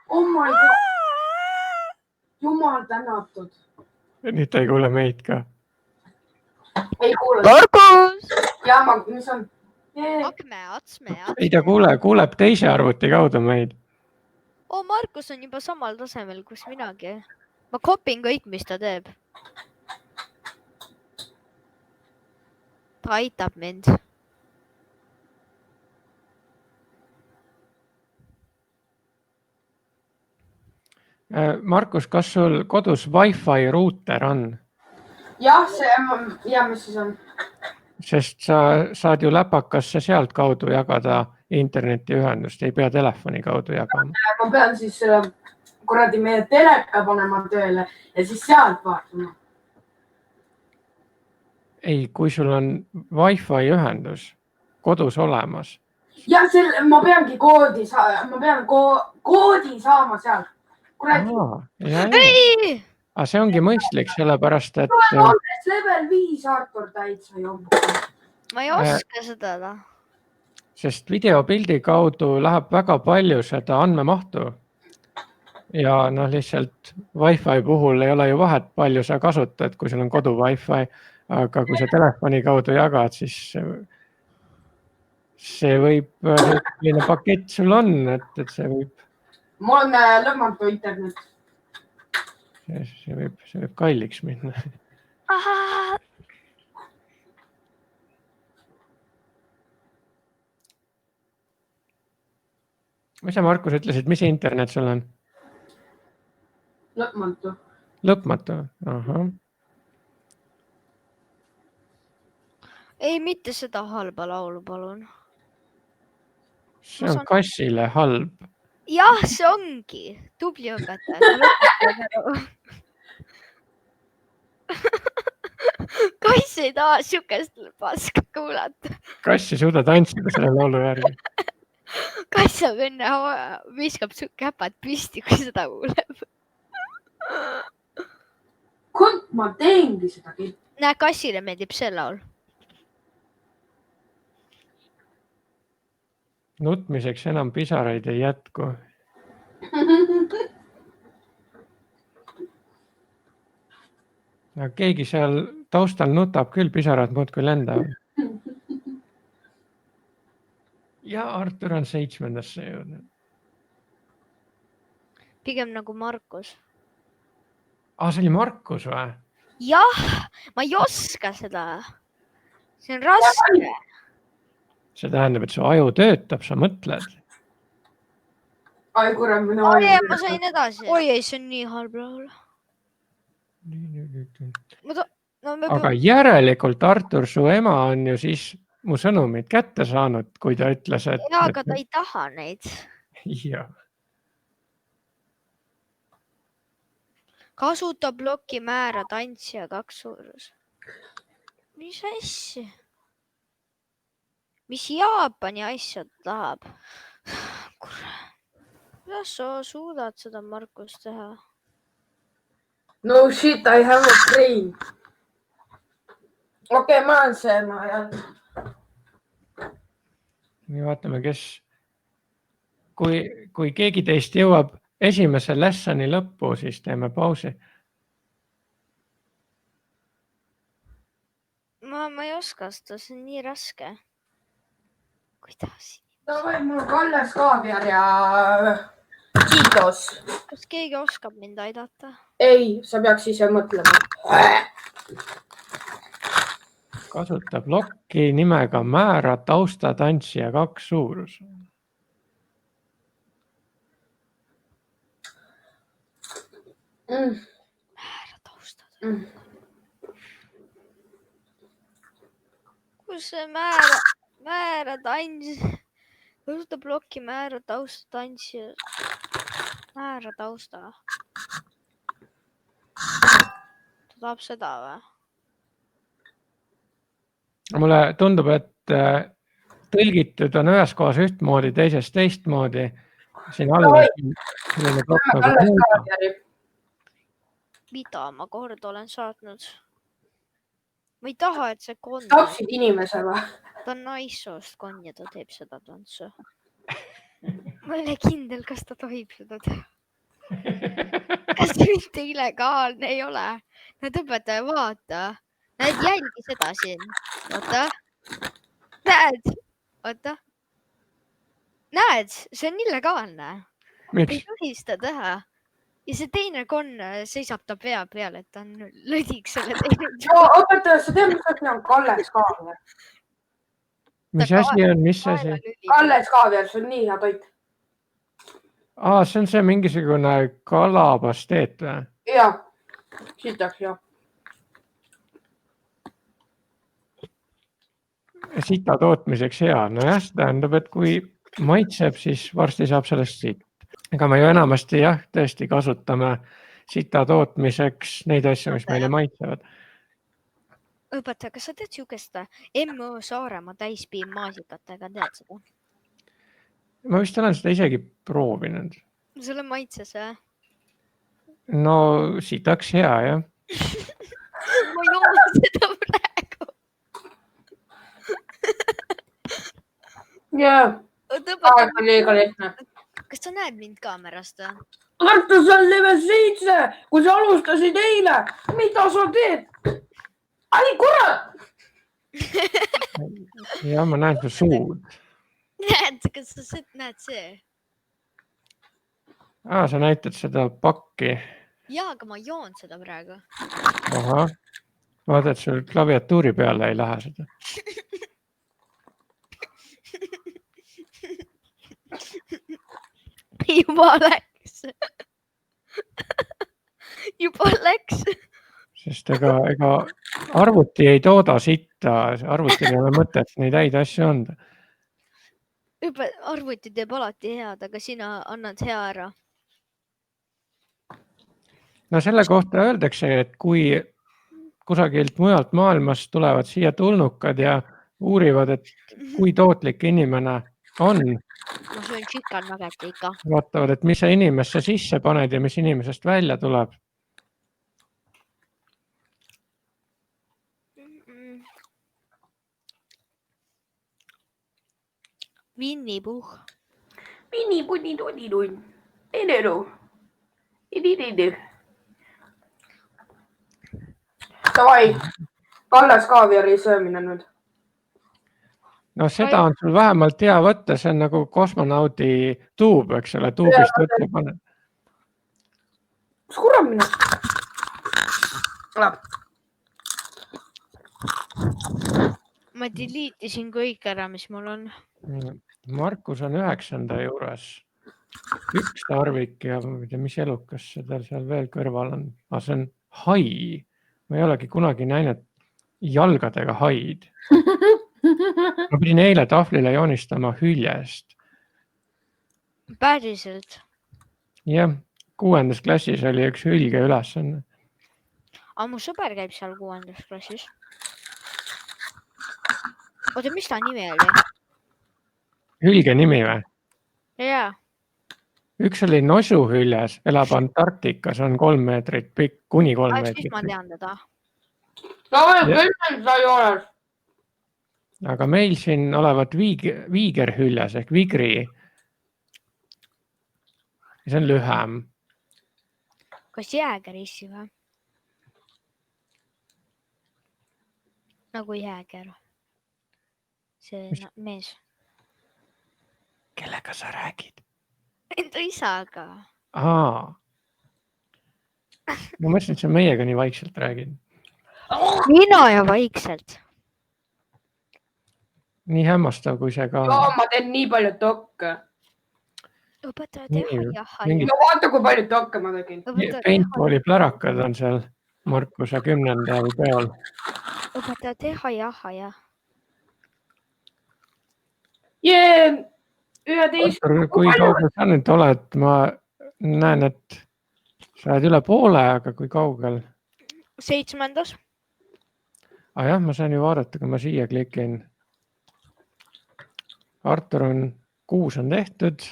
Oh my god. Jumal tänatud. Nüüd ta ei kuule meid ka. Ei kuule. Markus! Ja, mis on? Akme. Ei, ta kuuleb teise arvuti kaudu meid. Markus on juba samal tasemel, kus minagi. Ma kopin kõik, mis ta teeb. Ta aitab mind. Markus, kas sul kodus Wi-Fi ruuter on? Jah, mis siis on? Sest sa saad ju läpakasse sealt kaudu jagada internetiühendust, ei pea telefoni kaudu jagama. Ma pean siis kuradi meie teleka panema tööle ja siis sealt vaatama. Ei, kui sul on Wi-Fi ühendus kodus olemas. Ja ma peangi koodi saama sealt. Ei! Aga see ongi mõistlik, sellepärast, et... Alles level 5 Artur täitsa jombu. Ma ei oska seda. Sest videopildi kaudu läheb väga palju seda andmemahtu. Ja lihtsalt Wi-Fi puhul ei ole ju vahet, palju sa kasutad, kui sul on kodu Wi-Fi. Aga kui sa telefoni kaudu jagad, siis see võib, selline pakett sul on, et see võib... Mul on lõmatu internet. See võib kalliks minna. mis sa, Markus, ütlesid, mis internet sul on? Lõpmatu. Lõpmatu? Ahah. ei, mitte seda halba laulu, palun. See on kassile halb. jah, see ongi. Tubli õpetaja. Kass ei taha siukest paska kuulata. Kass ei suuda tantsida selle laulu järgi. Kass saab enne viskab käpad püsti, kui seda kuuleb. Ma teengi seda kõik. Näe, kassile meeldib see laul. Nutmiseks enam pisaraid ei jätku. Keegi seal taustal nutab küll, pisarad muudkui lendavad. Ja Artur on 7. jõudnud. Pigem nagu Markus. See oli Markus või? jah, ma ei oska seda. See on raske. See tähendab, et su aju töötab, sa mõtled. Ai kurat, minu oi, ma sain edasi. oi ei, see on nii halb laul. Aga järelikult, Artur, su ema on ju siis mu sõnumid kätte saanud, kui ta ütles, et... jaa, aga ta ei taha neid. Jah. Kasuta ploki määra tantsija 2 suurus. Mis asja? Mis Jaapani asja tahab? Kuidas sa suudad seda, Markus, teha? No shit, I have a brain. Okei, ma olen see, ma jälle. Nii vaatame, kes... Kui keegi teist jõuab esimese lessoni lõppu, siis teeme pausi. Ma ei oska seda, see on nii raske. Kuidas? Davai, mul Kalle Skaaviar ja Kiitos. Kas keegi oskab mind aidata? Ei, sa peaks ise mõtlema. Kasuta plokki nimega määra tausta tantsija 2 suurus. Määra tausta. Kus see määra tantsija? Kasuta plokki määra tausta tantsija. Määra tausta. Ta tahab seda või? Mulle tundub, et tõlgitud on ühes kohas ühtmoodi, teises teistmoodi. Siin all selline plokk nagu... Mida ma kord olen saatnud? Ma ei taha, et see konn... Tapsid inimese või? Ta on naissoost konn ja ta teeb seda tantsu. Ma ei ole kindel, kas ta tohib seda teha. Kas see mitte illegaalne ei ole? Näed, õpetaja, vaata. Näed, jälgi seda siin. Oota. Näed. Oota. Näed, see on illegaalne. Ei tohi seda teha. Ja see teine konn seisab ta pea peal, et ta on lõdiks selle teine. Õpetaja, sa tead, mis asi on Kalle Skaaviar? Mis asi on, mis asi? Kalle Skaaviar, see on nii hea toit. See on see mingisugune kalapasteet või? Jaa, sitaks jah. Sita tootmiseks hea. No jah, see tähendab, et kui maitseb, siis varsti saab sellest siit. Ega me ju enamasti jah, tõesti kasutame sita tootmiseks neid asju, mis meile maitsevad. Õpetaja, kas sa tead siukest M.O. Saaremaa täispiim maasikatega, tead seda? Ma vist olen seda isegi proovinud. Sulle maitses, jah? No sitaks hea, jah. Ma joon seda praegu. Jaa, aeg oli liiga lihtne. Kas sa näed mind kaamerast? Artur, sa on level 7, kui sa alustasid eile. Mida sa teed? Ai, kurat! Ja ma näen su suud. Näed, kas sa näed see? Sa näitad seda pakki. Jaa, aga ma joon seda praegu. Ahah. Vaata, et sul klaviatuuri peale ei lähe seda. juba läks . juba läks . sest ega arvuti ei tooda sitta , arvutil ei ole mõtet neid häid asju anda . arvuti teeb alati head , aga sina annad hea ära . no selle kohta öeldakse , et kui kusagilt mujalt maailmast tulevad siia tulnukad ja uurivad , et kui tootlik inimene on , ma söön chicken nugget'i ikka . vaatavad , et mis sa inimesse sisse paned ja mis inimesest välja tuleb . Winny Puh . Pini-puni-tuni-tun . Ei-de-du . Ei-de-de-de . Davai , Kalles kaaviari söömine nüüd . no seda on sul vähemalt hea võtta , see on nagu kosmonaudi tuub , eks ole , tuubist võtta paned . Kus kurat minu ? ma delete isin kõik ära , mis mul on . Markus on 9. juures . üks tarvik ja ma ei tea , mis elukas seda seal veel kõrval on . aga see on hai . ma ei olegi kunagi näinud jalgadega haid . ma pidin eile tahvlile joonistama hüljest . päriselt . jah , 6. klassis oli üks hülge ülesanne . aga mu sõber käib seal 6. klassis . oota , mis ta nimi oli ? hülge nimi või ? jaa , üks oli nosuhüljes , elab Antarktikas , on 3 meetrit pikk , kuni 3 siis meetrit ma pikk . tean teda . Davai , Jah. 10 sai juures . aga meil siin olevat viigerhüljes ehk vigri . see on lühem . kas jäägerissi või ? nagu jääger . see Mis- mees . kellega sa räägid ? Enda isaga . ma mõtlesin , et sa meiega nii vaikselt räägid . mina ja vaikselt . nii hämmastav , kui see ka joo , on . ma teen nii palju tokke . õpetaja Nii, teha ja mingi- no vaata , kui palju tokke ma tegin . Paintballi plärakad on seal Markuse 10. peol . õpetaja teha ja . jee , 11 . kui kaugel sa nüüd oled , ma näen , et sa oled üle poole , aga kui kaugel ? 7. jah , ma saan ju vaadata , kui ma siia klikin . Artur on 6 on tehtud .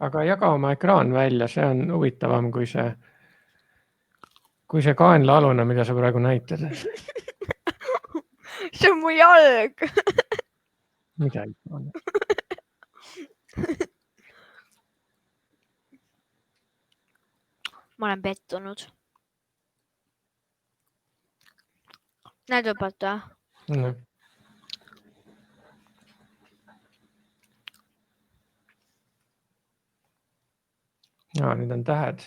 aga jaga oma ekraan välja , see on huvitavam kui see kaenlaalune , mida sa praegu näitad . see on mu jalg . mida ikka . ma olen pettunud . näed õpetaja ? nüüd on tähed .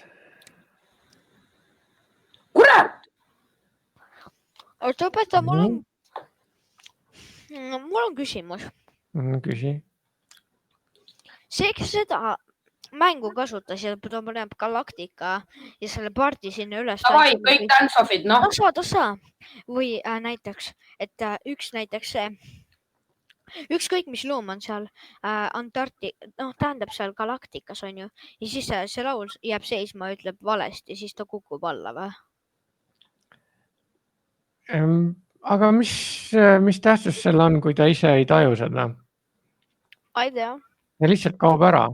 kurat , oota õpetaja , mul on küsimus . küsi . see , kes seda mängu kasutas ja ta paneb Galactica ja selle pardi sinna üles . davai , kõik dance-off'id , noh . tasa . või näiteks , et üks näiteks see , ükskõik mis loom on seal tähendab seal Galacticas on ju ja siis see laul jääb seisma , ütleb valesti , siis ta kukub alla või ? aga mis tähtsus seal on , kui ta ise ei taju seda ei tea . ja lihtsalt kaob ära ?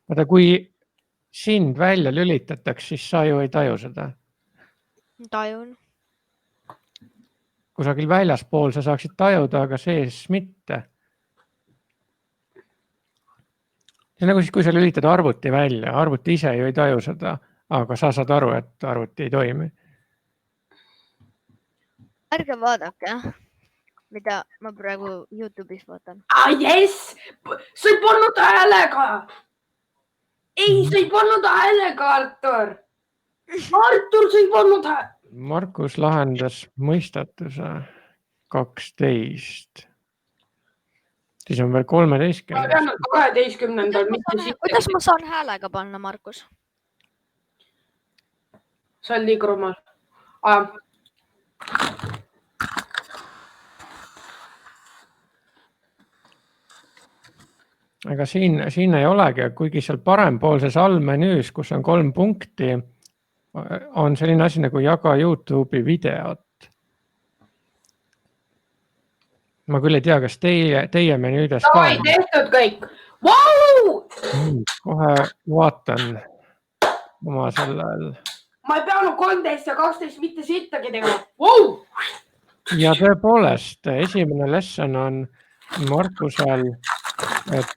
vaata , kui sind välja lülitatakse , siis sa ju ei taju seda . tajun . kusagil väljaspool sa saaksid tajuda , aga sees mitte . see on nagu siis , kui sa lülitad arvuti välja , arvuti ise ju ei taju seda , aga sa saad aru , et arvuti ei toimi . ärge vaadake , mida ma praegu Youtube'is vaatan . jess , sa ei pannud häälega . ei , sa ei pannud häälega , Artur . Artur , sa ei pannud häälega . Markus lahendas mõistatuse 12. Siis on veel 13. Ma tean, et 12. Kuidas ma saan häälega panna, Markus? Sa oled liiga rumal. Aga siin ei olegi, kuigi seal parempoolses allmenüüs, kus on 3 punkti, on selline asi nagu jaga YouTube'i videot. Ma küll ei tea, kas teie menüüdes ka. Ei tehtud kõik. Vau! Kohe vaatan oma sellel. Ma ei peanud 13 ja 12 mitte sittagi tegema. Vau! Ja tõepoolest, esimene lesson on Markusel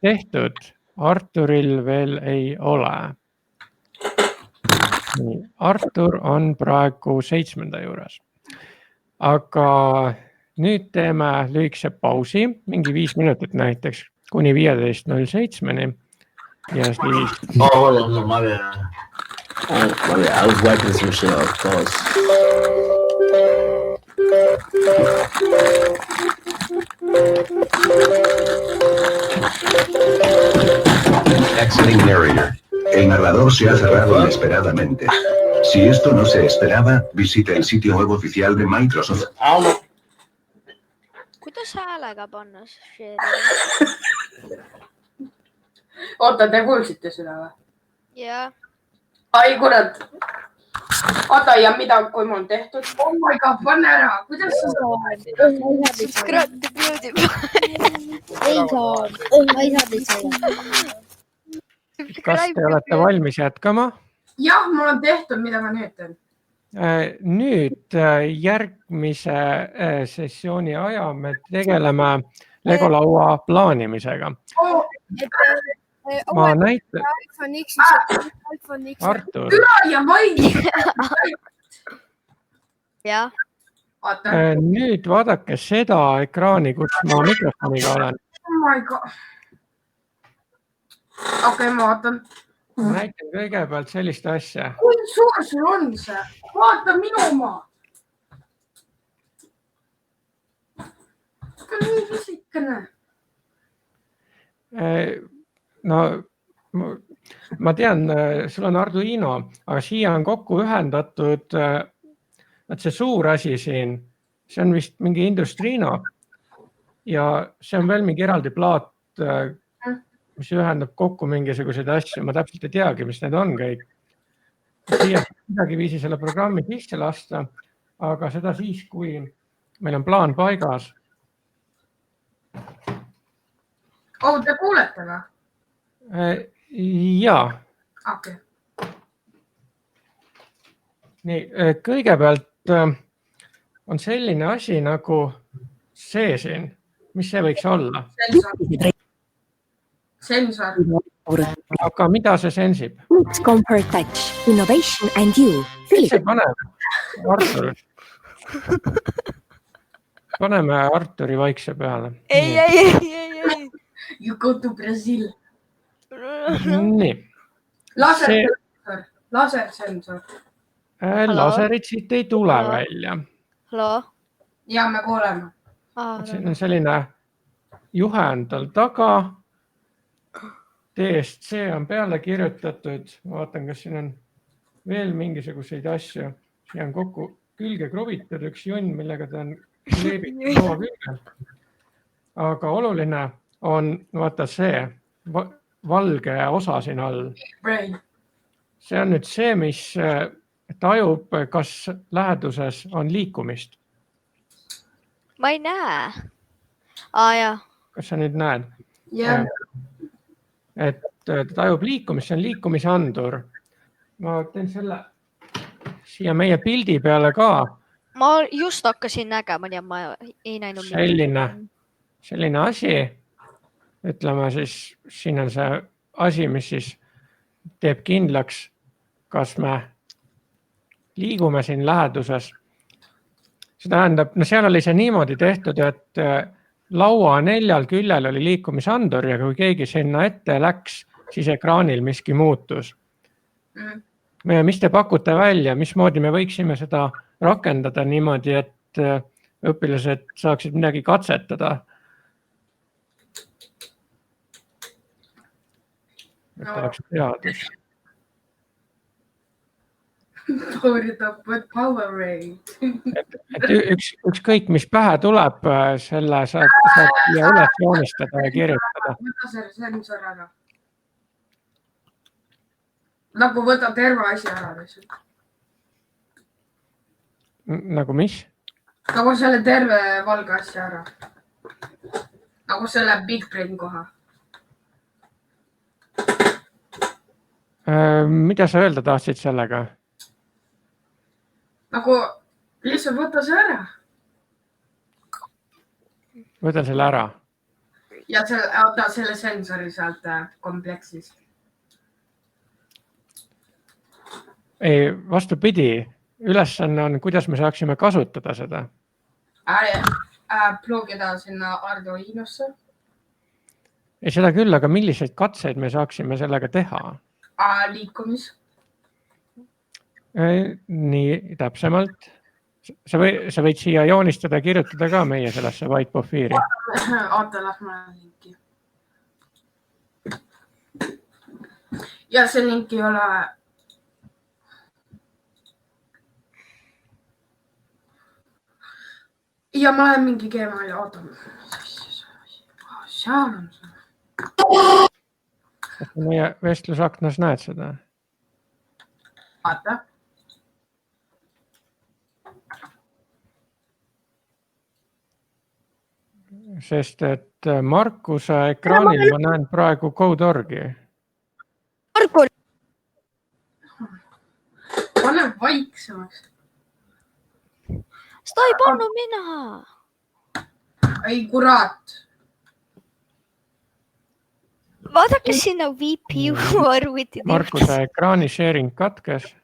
tehtud, Arturil veel ei ole. Artur on praegu 7. juures. Aga nüüd teeme lühikese pausi, mingi 5 minutit näiteks, kuni 15:07. Ja siis... No, my bad. I was wiping some shit off, cause... Exiting narrator. El narrador se ha cerrado inesperadamente. Si esto no se esperaba, visite el sitio web oficial de Microsoft. Kuidas häälega panna? Oota, te kuulsite seda või? Jaa. Ai, kurat. Oota, ja mida, kui mul on tehtud? Oh my god, pane ära. Kuidas sa saad? Subscribe to PewDiePie. Ei saa teid. Kas te olete valmis jätkama? Jah, mul on tehtud, mida ma nüüd teen. Nüüd järgmise sessiooni aja me tegeleme Legolaua plaanimisega. Ma näitan... Artur. Üra ja vaid. Jah. Nüüd vaadake seda ekraani, kus ma mikrofoniga olen. Oh my god. Okei, ma vaatan. Näitan kõigepealt sellist asja. Kui suur sul on see? Vaata minu oma. See on nii pisikene. No, ma tean, sul on Arduino, aga siia on kokku ühendatud see suur asi siin. See on vist mingi Industrino ja see on veel mingi eraldi plaat, mis ühendab kokku mingisuguseid asju. Ma täpselt ei teagi, mis need on kõik. Siia midagi viisi selle programmi sisse lasta, aga seda siis, kui meil on plaan paigas. Te kuulete või? Jaa. Okei. Nii, kõigepealt on selline asi nagu see siin. Mis see võiks olla? Sensor. Aga mida see sensib? Compare touch, innovation and you. Mis see paneb? Artur. Paneme Arturi vaikse peale. Ei. You go to Brazil. Nii. Lasersensor. Laserid siit ei tule välja. Hallo? Ja me kuuleme. Siin on selline juhend all taga. DSC on peale kirjutatud. Vaatan, kas siin on veel mingisuguseid asju. Siin on kokku külge kruvitud üks junn, millega ta on kleebitud oma külge. Aga oluline on vaata see valge osa siin all. See on nüüd see, mis tajub, kas läheduses on liikumist. Ma ei näe. Jah. Kas sa nüüd näed? Jah. Et ta tajub liikumist, see on liikumisandur. Ma teen selle siia meie pildi peale ka. Ma just hakkasin nägema, ja ma ei näinud. Selline asi. Ütleme siis, siin on see asi, mis siis teeb kindlaks, kas me liigume siin läheduses. See tähendab, seal oli see niimoodi tehtud, et laua 4 küljel oli liikumisandur ja kui keegi sinna ette läks, siis ekraanil miski muutus. Mis te pakute välja, mismoodi me võiksime seda rakendada niimoodi, et õpilased saaksid midagi katsetada. Et oleks teadus. Et ükskõik, mis pähe tuleb, selle saab üles joonistada ja kirjutada. Võta see sensor ära. Nagu võta terve asi ära. Nagu mis? Nagu selle terve valge asja ära. Nagu selle Big Brain koha. Mida sa öelda tahtsid sellega? Nagu lihtsalt võta see ära. Võta selle ära. Ja võta selle sensori sealt kompleksist. Ei, vastupidi. Ülesanne on, kuidas me saaksime kasutada seda. Plugida sinna Arduinosse. Ei, seda küll, aga milliseid katseid me saaksime sellega teha? Liikumis. Nii täpsemalt. Sa võid siia joonistada ja kirjutada ka meie sellesse whiteboardiiri. Oota, las ma linki. Ja see link ei ole... Ja ma olen mingi Gmaili, oota. Seal on see. Kas meie vestlusaknas näed seda? Vaata. Sest et Markuse ekraanil ma näen praegu Code.org-i. Marko, Pane vaiksemaks. Seda ei pannud mina. Ei, kurat. Vaadake sinna VPU arvuti. Markuse ekraani sharing katkes.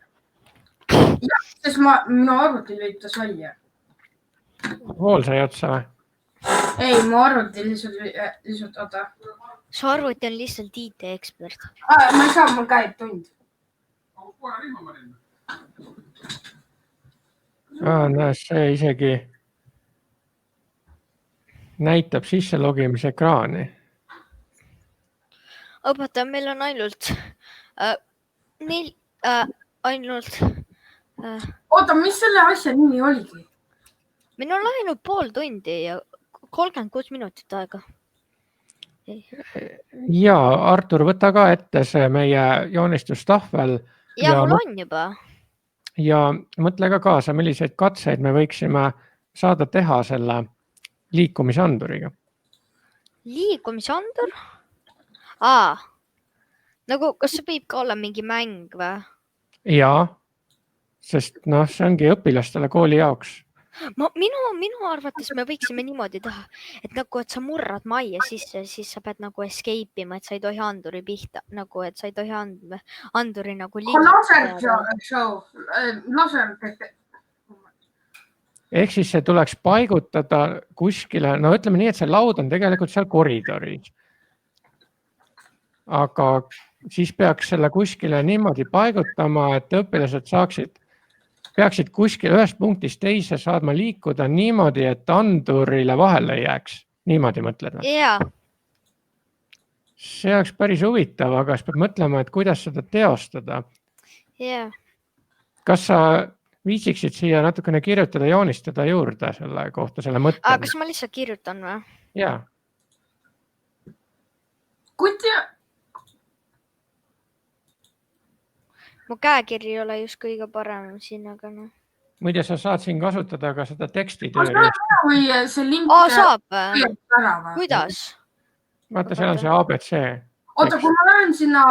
Sest minu arvuti lülitas välja. Vool sai otsa või? Ei, mu arvuti lihtsalt oota. Su arvuti on lihtsalt IT-ekspert. Ma ei saa, mul käib tund. See isegi näitab sisse logimise ekraani. Õpetaja, meil on ainult Oota, mis selle asja nimi oligi? Meil on ainult pool tundi ja 36 minutit aega. Ja Artur, võta ka ette see meie joonistustahvel. Ja mul on juba. Ja mõtle ka kaasa, milliseid katseid me võiksime saada teha selle liikumisanduriga. Liikumisandur? Nagu, kas see võib ka olla mingi mäng või? Jaa, sest see ongi õpilastele kooli jaoks. Minu arvates me võiksime niimoodi teha, et nagu, et sa murrad majja sisse, siis sa pead nagu escape ima, et sa ei tohi anduri pihta, nagu, et sa ei tohi anduri nagu Ehk siis see tuleks paigutada kuskile, ütleme nii, et see laud on tegelikult seal koridoris. Aga siis peaks selle kuskile niimoodi paigutama, et õpilased peaksid kuskil ühest punktist teise saadma liikuda niimoodi, et andurile vahele jääks. Niimoodi mõtled või? Jaa. See oleks päris huvitav, aga siis peab mõtlema, et kuidas seda teostada. Jaa. Kas sa viitsiksid siia natukene kirjutada, joonistada juurde selle kohta, selle mõtte? Kas ma lihtsalt kirjutan või? Jaa. Mu käekiri ei ole just kõige parem siin, aga Muide, sa saad siin kasutada ka seda teksti Ma saan ära, kui see link... saab või? Kuidas? Vaata, seal on see ABC. Oota, kui ma lähen sinna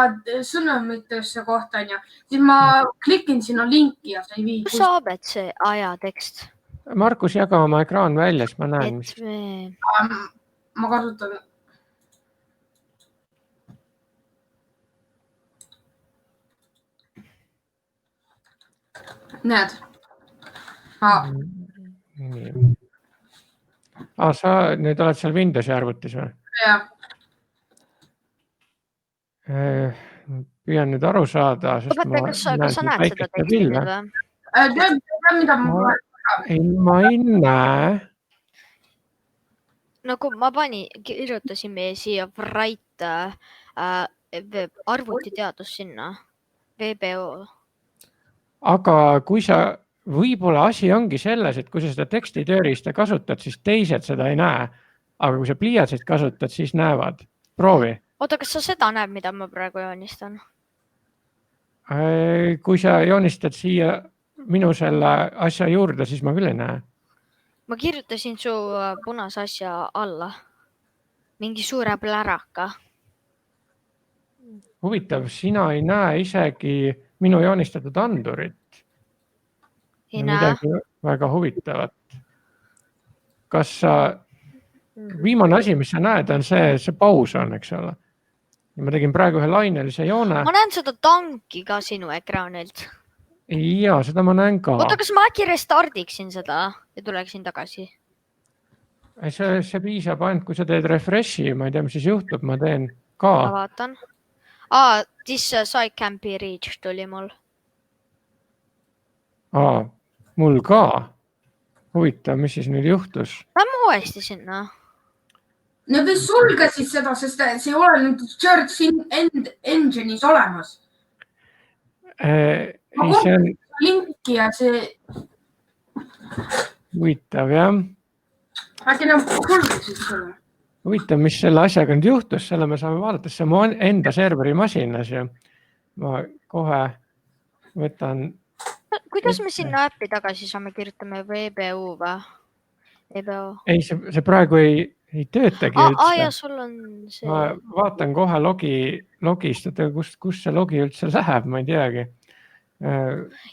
sõnumitesse kohta, siis ma klikin sinna linki ja see ei vii. Kus saab, et see tekst? Markus, jaga oma ekraan välja, siis ma näen, mis... Ma kasutan... Näed. Sa nüüd oled seal Windowsi arvutis või? Jah. Püüan nüüd aru saada. Õpetaja, kas sa näed seda teksti või? tead, mida ma pole. ei, ma ei näe. Nagu ma kirjutasin meie siia Wright arvutiteadus sinna, VBO. Aga kui sa, võib-olla asi ongi selles, et kui sa seda tekstitööriista kasutad, siis teised seda ei näe. Aga kui sa pliiatsit kasutad, siis näevad. Proovi. Oota, kas sa seda näeb, mida ma praegu joonistan? Kui sa joonistad siia minu selle asja juurde, siis ma küll ei näe. Ma kirjutasin su punase asja alla. Mingi suure pläraka. Huvitav, sina ei näe isegi minu joonistatud andurit. Ei näe. Midagi väga huvitavat. Kas sa, viimane asi, mis sa näed, on see paus on, eks ole. Ja ma tegin praegu ühe lainelise joone. Ma näen seda tanki ka sinu ekraanilt. Jaa, seda ma näen ka. Oota, kas ma äkki restardiksin seda ja tuleksin tagasi? See piisab ainult, kui sa teed refreshi, ma ei tea, mis siis juhtub, ma teen ka. Ma vaatan. This site can be reached tuli mul. Mul ka. Huvitav, mis siis nüüd juhtus? Lähme uuesti sinna. No te sulgesid seda, sest see ei ole nüüd Search Engine'is olemas. Ei, see on linki ja see... huvitav, jah. Äkki nad sulgesid seda? Huvitav, mis selle asjaga nüüd juhtus, selle me saame vaadata, see on mu enda serveri masinas ja ma kohe võtan... Kuidas me sinna äppi tagasi saame, kirjutame VBU või? VBO. Ei, see praegu ei töötagi üldse. Ja sul on see... Ma vaatan kohe logist, kus see logi üldse läheb, ma ei teagi.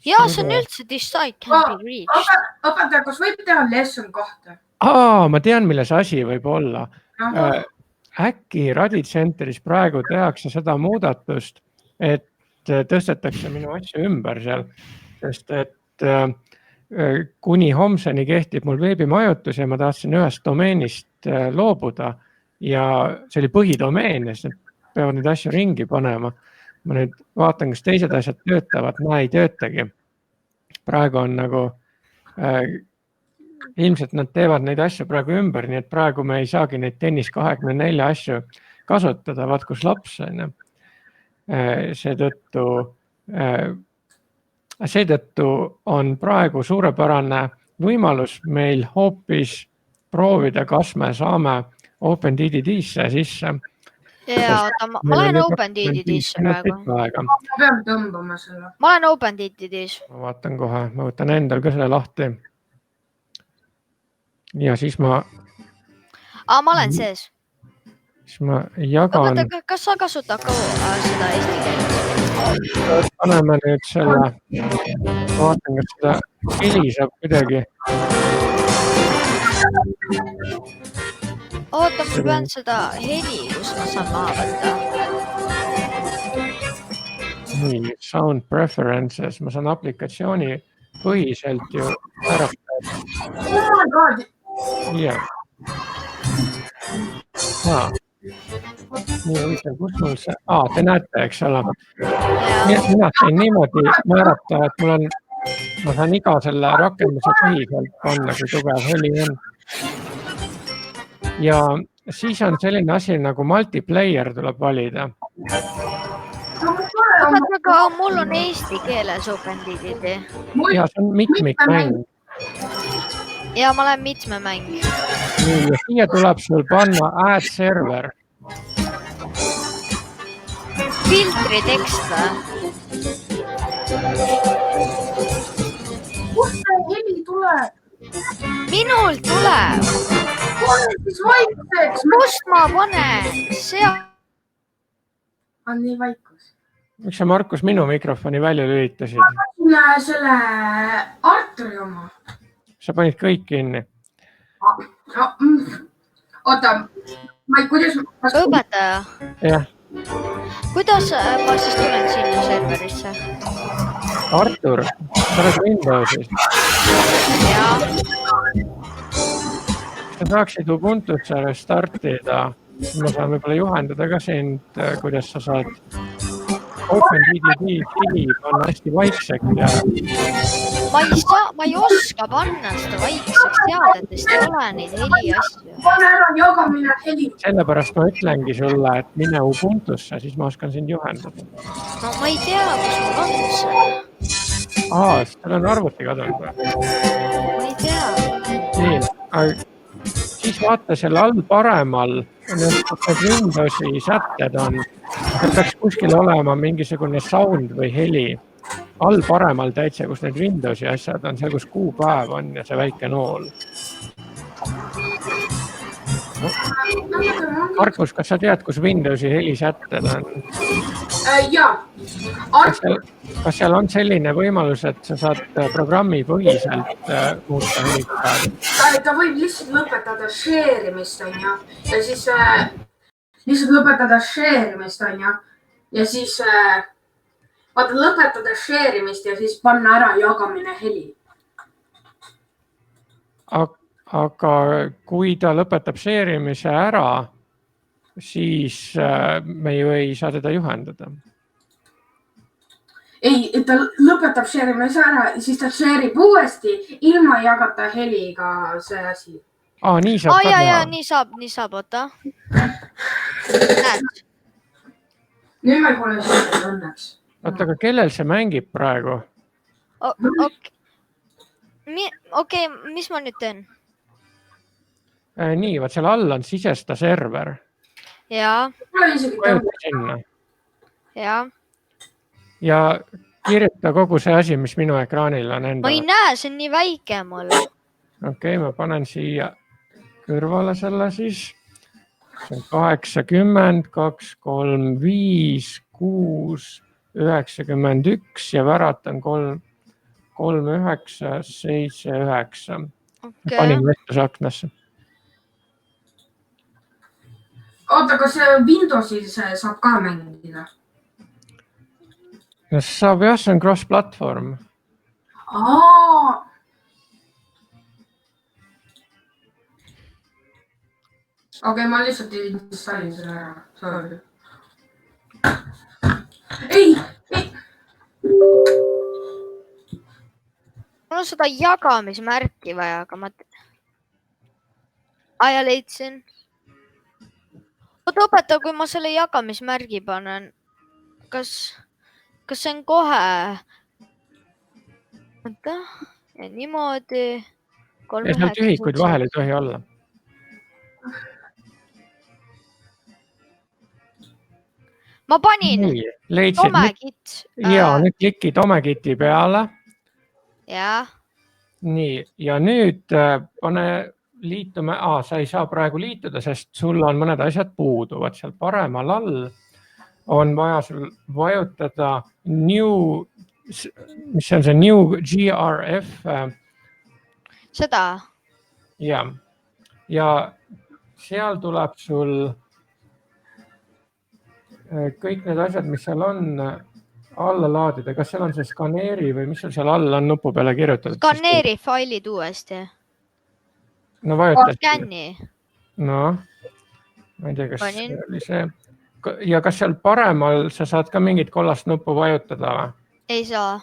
Ja, see on üldse this site can be reached. Õpetaja, kas võib teha lesson 2? Ma tean, milles asi võib olla. Äkki Raditsenteris praegu tehakse seda muudatust, et tõstetakse minu asju ümber seal, sest et kuni homseni kehtib mul veebimajutus ja ma tahtsin ühest domeenist loobuda ja see oli põhidomeen ja siis peavad neid asju ringi panema. Ma nüüd vaatan, kas teised asjad töötavad, ei töötagi. Praegu on nagu, ilmselt nad teevad neid asju praegu ümber, nii et praegu me ei saagi neid Tennis 24 asju kasutada, vaat kus laps on. Seetõttu on praegu suurepärane võimalus meil hoopis proovida, kas me saame OpenDDD-sse sisse. Ja, ma lähen OpenDDD-sse praegu. Ma pean tõmbama selle. Ma lähen OpenDDD-sse. Ma vaatan kohe, ma võtan endal ka selle lahti. Ja siis ma... ma olen sees. Siis ma jagan... Aga kas sa kasutad ka seda eesti keelt? Paneme nüüd selle... Ma vaatan, kas seda heli saab kuidagi... Oota, ma pean seda heli, kus ma saan maha võtta. Nii, sound preferences. Ma saan aplikatsiooni põhiselt ju määratada. Oh my god! Jah. Nii huvitav, kus mul see... te näete, eks ole. Mina sain niimoodi määrata, et ma saan iga selle rakenduse põhiselt panna, kui tugev heli on. Ja siis on selline asi nagu multiplayer tuleb valida. Aga mul on eesti keeles OpenDDD. Ja see on mitmikmäng. Ja ma olen mitmemäng. Nii, ja siia tuleb sul panna add server. Filtri tekst või? Kust see heli tuleb? Minul tuleb. Siis vaikseks. Kust ma panen? On nii vaikus. Miks sa, Markus, minu mikrofoni välja lülitasid? Ma panin selle Arturi oma. Sa panid kõik kinni. Oota, kuidas... Õpetaja. Jah. Kuidas ma siis tulen sinna serverisse? Artur, sa oled Windowsis. Jaa. Sa saaksid Ubuntusse restartida. Ma saan võib-olla juhendada ka sind, kuidas sa saad OpenDDD heli panna hästi vaikseks ja ma ei oska panna seda vaikseks seadetest, ei ole neid heliasju. pane ära jagamine heli. Sellepärast ma ütlengi sulle, et mine Ubuntusse, siis ma oskan sind juhendada. No ma ei tea, kus mul on see. Sul on arvuti kadunud või? Ma ei tea. Siis vaata seal all paremal, need Windowsi sätted on, et peaks kuskil olema mingisugune sound või heli. All paremal täitsa, kus need Windowsi asjad on, seal kus kuupäev on ja see väike nool. Markus, kas sa tead, kus Windowsi helisätted on? Jaa. Kas seal on selline võimalus, et sa saad programmi põhiselt muuta helipäevi? Ta võib lihtsalt lõpetada share'imist, on ju. Ja siis lihtsalt lõpetada share'imist, on ju. Ja siis vaata lõpetada share'imist ja siis panna ära jagamine heli. Aga kui ta lõpetab share'imise ära, siis me ju ei saa teda juhendada. Ei, ta lõpetab share'imise ära, siis ta share'ib uuesti ilma jagata heliga see asi. Nii saab ka teha. Nii saab, oota. Näed. Nüüd meil pole share'id õnneks. Oota, aga kellel see mängib praegu? Okei, mis ma nüüd teen? Nii, vaat seal all on sisesta server. Jaa. Vajuta sinna. Jaa. Ja kirjuta kogu see asi, mis minu ekraanil on enda. Ma ei näe, see on nii väike mul. Okei, ma panen siia kõrvale selle siis. See on 80, 2, 3, 5, 6, 91 ja värat on 3, 9, 7, 9. Panin vestusaknasse. Oota, kas Windowsis saab ka mängida? Saab jah, see on cross-platvorm. Okei, ma lihtsalt installin selle ära. Sorry. Ei! Mul on seda jagamismärki vaja, aga ma... Ja leidsin. Oota, õpeta, kui ma selle jagamismärgi panen, kas see on kohe? Oota, ja niimoodi. Ja seal tühikuid vahel ei tohi olla. Ma panin Tomekit. Ja, nüüd kliki Tomekiti peale. Ja. Nii, ja nüüd pane liitume. Sa ei saa praegu liituda, sest sul on mõned asjad puuduvad. Seal paremal all on vaja sul vajutada new, mis on see new GRF. Seda? Ja seal tuleb sul kõik need asjad, mis seal on, alla laadida. Kas seal on see skaneeri või mis seal all on nupu peale kirjutatud? Skaneeri failid uuesti. No vajutas. Scanni. No, ma ei tea, kas see oli see. Ja kas seal paremal sa saad ka mingit kollast nuppu vajutada või? Ei saa.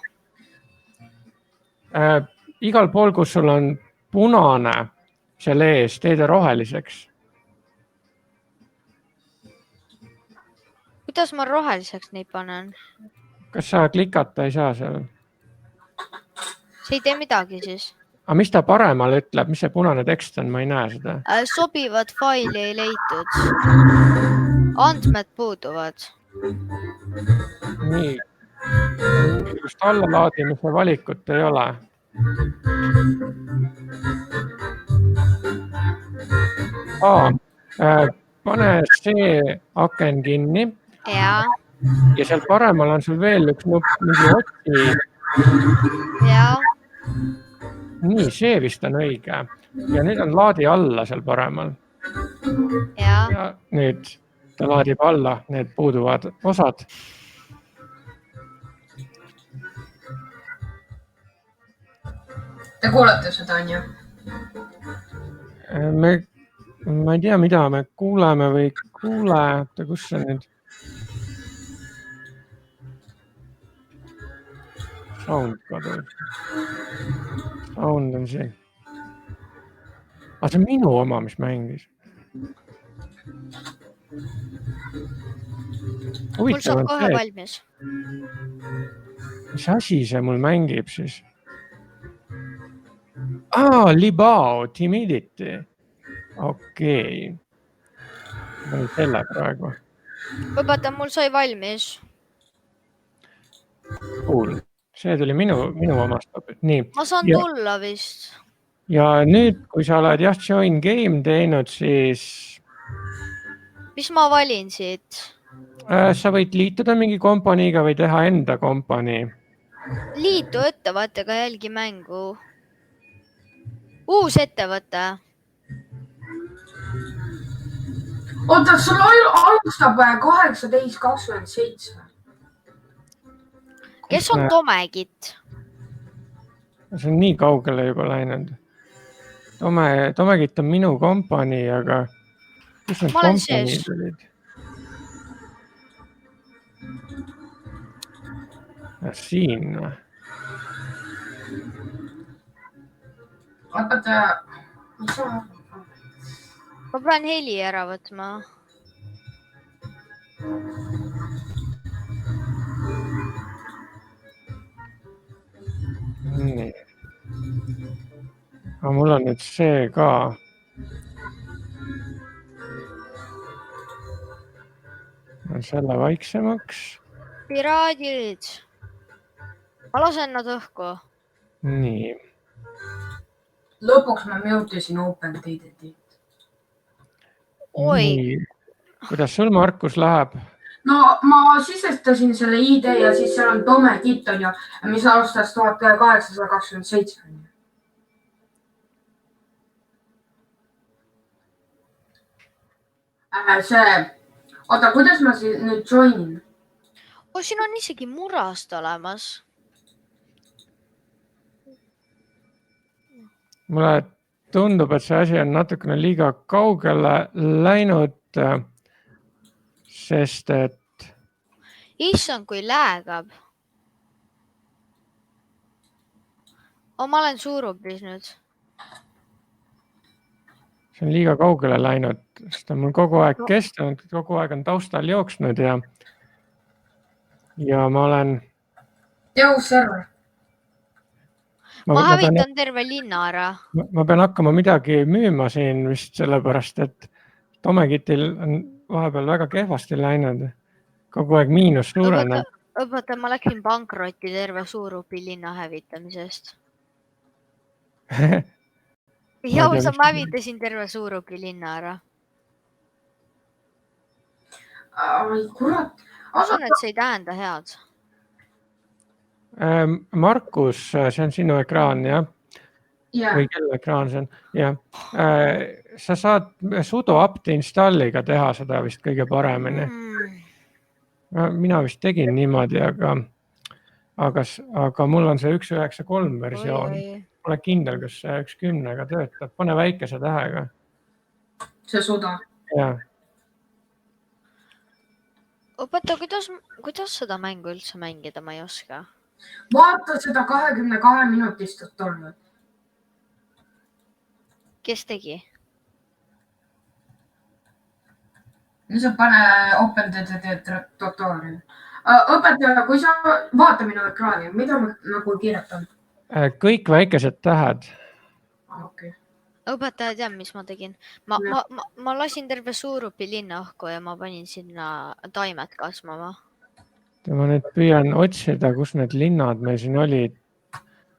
Igal pool, kus sul on punane seal ees, teed roheliseks. Kuidas ma roheliseks neid panen? Kas sa klikata ei saa seal? See ei tee midagi siis. Aga mis ta paremal ütleb? Mis see punane tekst on? Ma ei näe seda. Sobivad faili ei leitud. Andmed puuduvad. Nii. Just allalaadimise valikut ei ole. Pane see aken kinni. Ja seal paremal on sul veel üks nupp, mingi otsi. Ja. Nii, see vist on õige. Ja nüüd on laadi alla seal paremal. Ja nüüd ta laadib alla need puuduvad osad. Te kuulete seda, on ju? Ma ei tea, mida me kuuleme või kuule. Kus see nüüd? sound kadus. Sound on siin. See on minu oma, mis mängis. Mul Huvitav saab on kohe see, valmis. mis asi see mul mängib siis? Libao, Timidity. Okei. Ma panin selle praegu. Õpetaja, mul sai valmis. Cool. See tuli minu omast. Nii. Ma saan tulla vist. Ja nüüd, kui sa oled join game teinud, siis Mis ma valin siit? sa võid liituda mingi kompaniiga või teha enda kompanii. Liitu ettevõttega jälgi mängu. Uus ettevõte. Oota, sul alustab 18.27. Kes on Tomegit? See on nii kaugele juba läinud. Tomegit on minu kompanii, aga kus need Ma olen kompaniid sees. olid? Siin. Õpetaja, mis sa? Ma pean heli ära võtma. Nii. Aga mul on nüüd see ka. Selle vaiksemaks. Piraadid. Ma lasen nad õhku. Nii. Lõpuks ma mjutisin OpenTTT. Oi. Nii. Kuidas sul, Markus, läheb? No ma sisestasin selle ID ja siis seal on Tomegit on ju, mis alustas 1827. Oota, kuidas ma siis nüüd joinin? Siin on isegi murast olemas. Mulle tundub, et see asi on natukene liiga kaugele läinud, sest et... Issand, kui läägab. Ma olen Suurupis nüüd. See on liiga kaugele läinud, sest on mul kogu aeg kestnud, kogu aeg on taustal jooksnud ja ma olen... Jõus server. Ma hävitan terve linna ära. Ma pean hakkama midagi müüma siin vist sellepärast, et Tomegitil on vahepeal väga kehvasti läinud. Kogu aeg miinus suureneb. Õpetaja, ma läksin pankrotti terve Suurupi linna hävitamisest. Ja ma hävitasin terve Suurupi linna ära. Kurat. Usun, et see ei tähenda head. Markus, see on sinu ekraan, jah? Või kelle ekraan see on? Jah. Sa saad sudo apt installiga teha seda vist kõige paremini. Mina vist tegin niimoodi, aga mul on see 1.9.3 versioon. Ole kindel, kas see 1.10-ga töötab. Pane väikese tähega. See sudo. Jah. Õpetaja, kuidas seda mängu üldse mängida, ma ei oska. Vaata seda 22 minutist tutorial. Kes tegi? Nüüd sa pane OpenTTT tutorial. Õpetaja, kui sa vaata minu ekraani, mida ma nagu kirjutan? Kõik väikesed tähed. Okay. Õpetaja teab, mis ma tegin. Ma lasin terve Suurupi linna õhku ja ma panin sinna taimed kasvama. Ma nüüd püüan otsida, kus need linnad meil siin olid.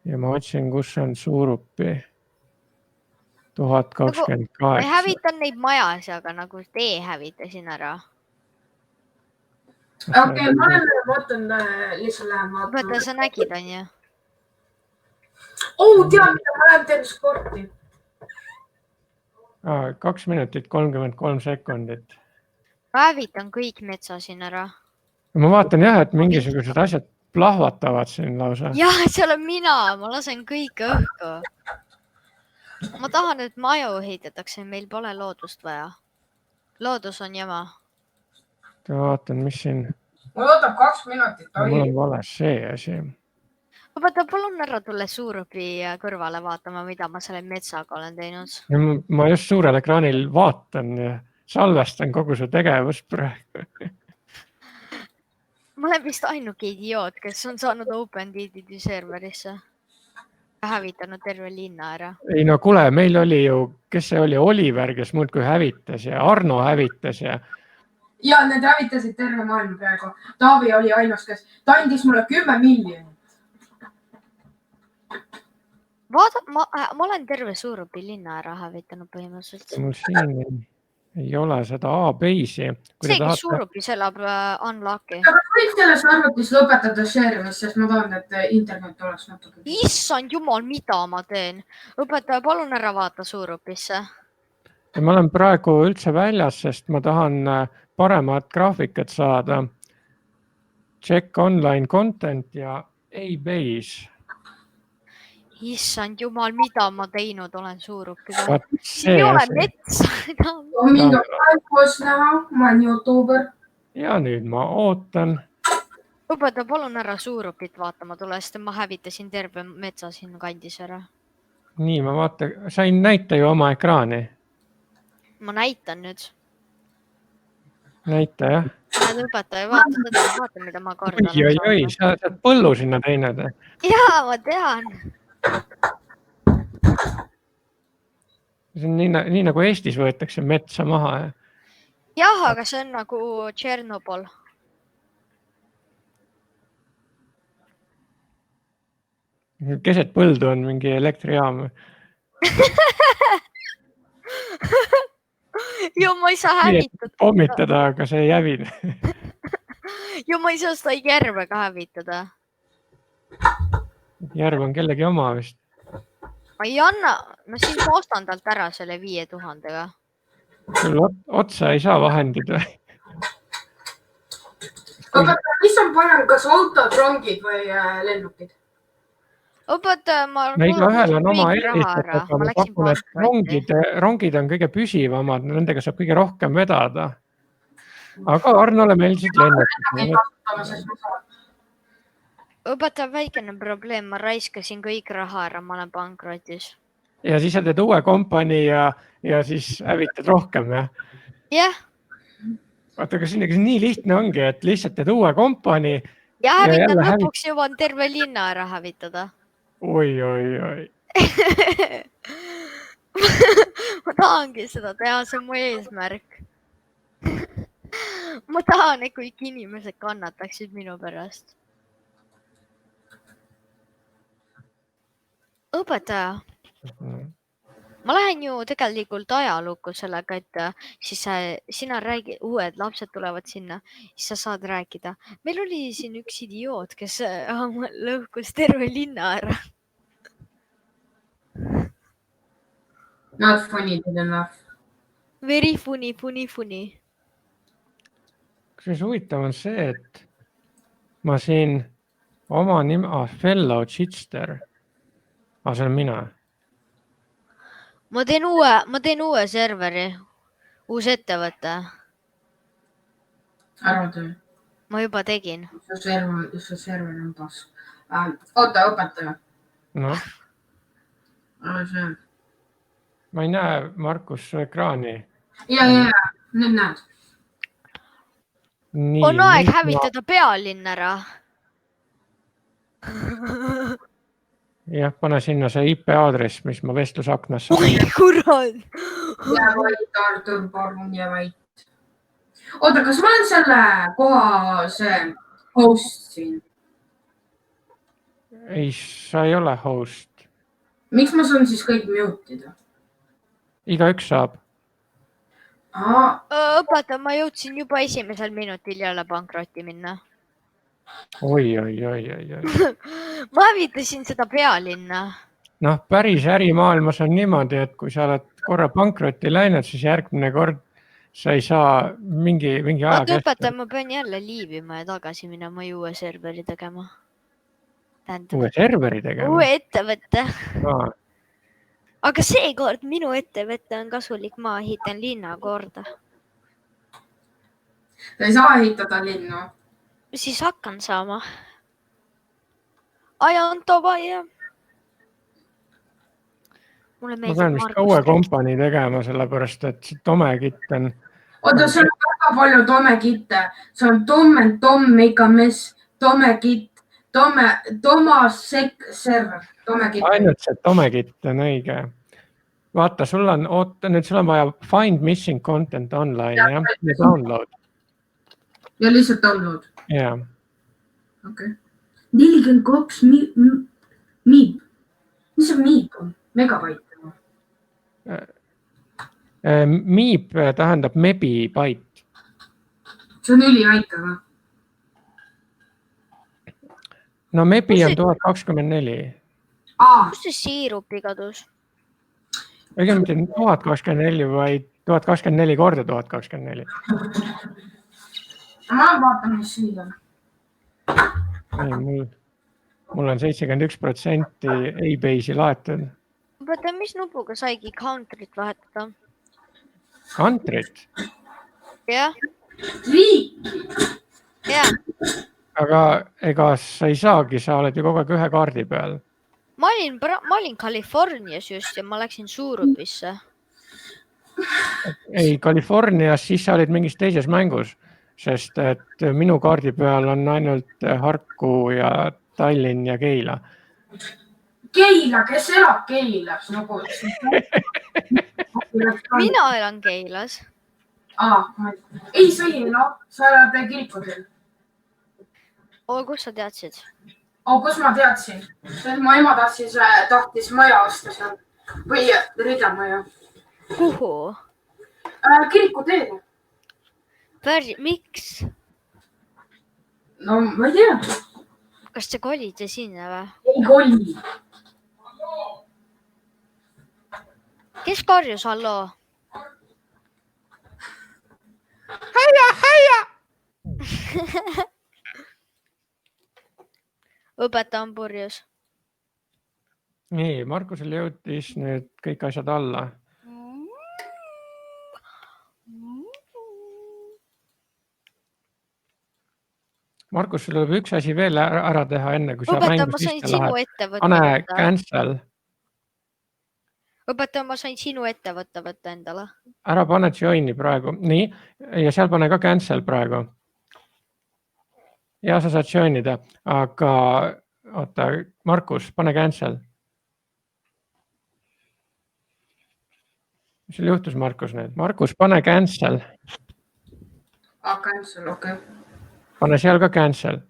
Ja ma otsin, kus on Suurupi. 1028. Ma hävitan neid majas, aga nagu tee hävitasin ära. Okei, ma vaatan lihtsalt lähen vaatama. Õpetaja, sa nägid, on ju? Tead, mida ma lähen teen sporti. 2 minutit 33 sekundit. Ma hävitan kõik metsa siin ära. Ma vaatan jah, et mingisugused asjad plahvatavad siin lausa. Jah, seal on mina, ma lasen kõik õhku. Ma tahan, et maju ehitatakse, meil pole loodust vaja. Loodus on jama. Ma vaatan, mis siin... Mul võtab 2 minutit. Mul on vale see asi. Õpetaja, palun ära tule Suurupi kõrvale vaatama, mida ma selle metsaga olen teinud. Ma just suurel ekraanil vaatan ja salvestan kogu su tegevust praegu. Ma olen vist ainuke idioot, kes on saanud OpenDDD serverisse. Hävitanud terve linna ära. Ei no kuule, meil oli ju, kes see oli, Oliver, kes muudkui hävitas ja Arno hävitas ja Ja need hävitasid terve maailma praegu. Taavi oli ainus, kes... Ta andis mulle 10 miljonit. Vaata, ma olen terve Suurupi linna ära hävitanud põhimõtteliselt. mul siin ei ole seda A-base'i. See, kes Suurupis elab, unlucky. Aga võiks selles arvutis lõpetada share'imist, sest ma tahan, et internet oleks natuke. Issand jumal, mida ma teen? Õpetaja, palun ära vaata Suurupisse. Ma olen praegu üldse väljas, sest ma tahan paremat graafikat saada. Check online content ja A-base. Issand jumal, mida ma teinud olen Suurupiga. Vaat Siin ei ole metsa. Mind on kaibus näha, ma olen YouTuber. Ja nüüd ma ootan. Õpetaja, palun ära Suurupit vaatama tule, sest ma hävitasin terve metsa siin kandis ära. Nii, ma vaatan, sain näita ju oma ekraani. Ma näitan nüüd. Näita, jah. Näed, õpetaja, vaata, mida ma kordan. Oi, sa oled põllu sinna teinud. Jaa, ma tean. See on nii nagu Eestis võetakse metsa maha. Jah, aga see on nagu Tšernobõl. Keset põldu on mingi elektrijaam. Ju ma ei saa hävitada. Pommitada, aga see ei hävin. Ju ma ei saa seda järve ka hävitada. Järv on kellegi oma vist. Ma ei anna. Ma siis ostan talt ära selle 5000-ga. Küll otsa ei saa vahendid või? Õpetaja, mis on parem, kas autod, rongid või lennukid? Õpetaja, ma Iga ühel on oma raha ära. eelistused, ma pakun, et rongid on kõige püsivamad, nendega saab kõige rohkem vedada. Aga Arnole meeldisid lennukid. Õpetaja, väikene probleem, ma raiskasin kõik raha ära, ma olen pankrotis. Ja siis sa teed uue kompanii ja siis hävitad rohkem, jah? Jah. Vaata, kas nii lihtne ongi, et lihtsalt teed uue kompanii. Ja hävitan lõpuks jõuan terve linna ära hävitada. Oi. Ma tahangi seda teha, see on mu eesmärk. Ma tahan, et kõik inimesed kannataksid minu pärast. Õpetaja, ma lähen ju tegelikult ajalukku sellega, et siis sina räägi, uued lapsed tulevad sinna, siis sa saad rääkida. Meil oli siin üks idioot, kes lõhkus terve linna ära. Not funny, enough. Very funny. Kusjuures huvitav on see, et ma siin oma nime, Fellow Chitster. See on mina. Ma teen uue serveri, uus ettevõte. Ära töö. Ma juba tegin. See server on pask. Oota, õpetaja. No. See. Ma ei näe, Markus, su ekraani. Ja, nüüd näed. On aeg hävitada pealinn ära. Jah, pane sinna see IP aadress, mis ma vestlusaknas saan. Oi, kurat! Ja vait, Artur, palun ja vait. Oota, kas ma olen selle koha see host siin? Ei, sa ei ole host. Miks ma saan siis kõik mute'ida? Igaüks saab. Õpetaja, ma jõudsin juba esimesel minutil jälle pankrotti minna. Oi. Ma hävitasin seda pealinna. Noh, päris ärimaailmas on niimoodi, et kui sa oled korra pankrotti läinud, siis järgmine kord sa ei saa mingi aja Vaata, õpetaja, ma pean jälle liivima ja tagasi minema ja uue serveri tegema. Uue serveri tegema? Uue ettevõtte. Aa. Aga seekord minu ettevõtte on kasulik, ma ehitan linna korda. Sa ei saa ehitada linnu. Siis hakkan saama. Ajan Tobaja. Mulle ma pean meeldib vist ka uue kompanii tegema, sellepärast et see Tomekitt on... Oota, see on väga palju Tomekitte. See on Tom, Meikames, Tomekitt, Toomas Sekser, Tomekitt. Ainult see Tomekitt on õige. Vaata, sul on vaja find missing content online ja download. Ja lihtsalt download. Jaa. Okay. 42 miip. Mis see miip on? Megabait? Miip tähendab mebibait. See on üliväike või? No mebi on 1024. Kus see siirupi kadus? Õige mitte 1024, vaid 1024 korda 1024. Ma vaatan, mis siin on. Mul on 71% A-base'i laetud. Vaata, mis nupuga saigi country't vahetada? Country't? Jah. Riiki? Jah. Aga ega sa ei saagi, sa oled ju kogu aeg ühe kaardi peal. Ma olin Californias just ja ma läksin Suurupisse. Ei, Californias siis sa olid mingis teises mängus, sest et minu kaardi peal on ainult Harku ja Tallinn ja Keila. Keila, kes elab Keilas? Mina elan Keilas. Ei, sa elad kirikudel. Kus sa teadsid? Kus ma teadsin? Mu ema tahtis maja osta seal või ridamaja. Kuhu? Kirikuteele. Miks? No ma ei tea. Kas te kolite sinna või? Ei koli. Kes karjus halloo? Häia! Õpetaja on purjus. Nii, Markusel jõutis nüüd kõik asjad alla. Markus, sul tuleb üks asi veel ära teha enne, kui sa Õpetaja, mängu ma sain sisse sinu lähed. ette võtta. Pane cancel. Õpetaja, ma sain sinu ette võtta endale. Ära pane join'i praegu. Nii, ja seal pane ka cancel praegu. Ja sa saad joinida, aga oota, Markus, pane cancel. Mis sul juhtus, Markus, nüüd? Markus, pane cancel. Cancel, okei. Pane seal ka cancel.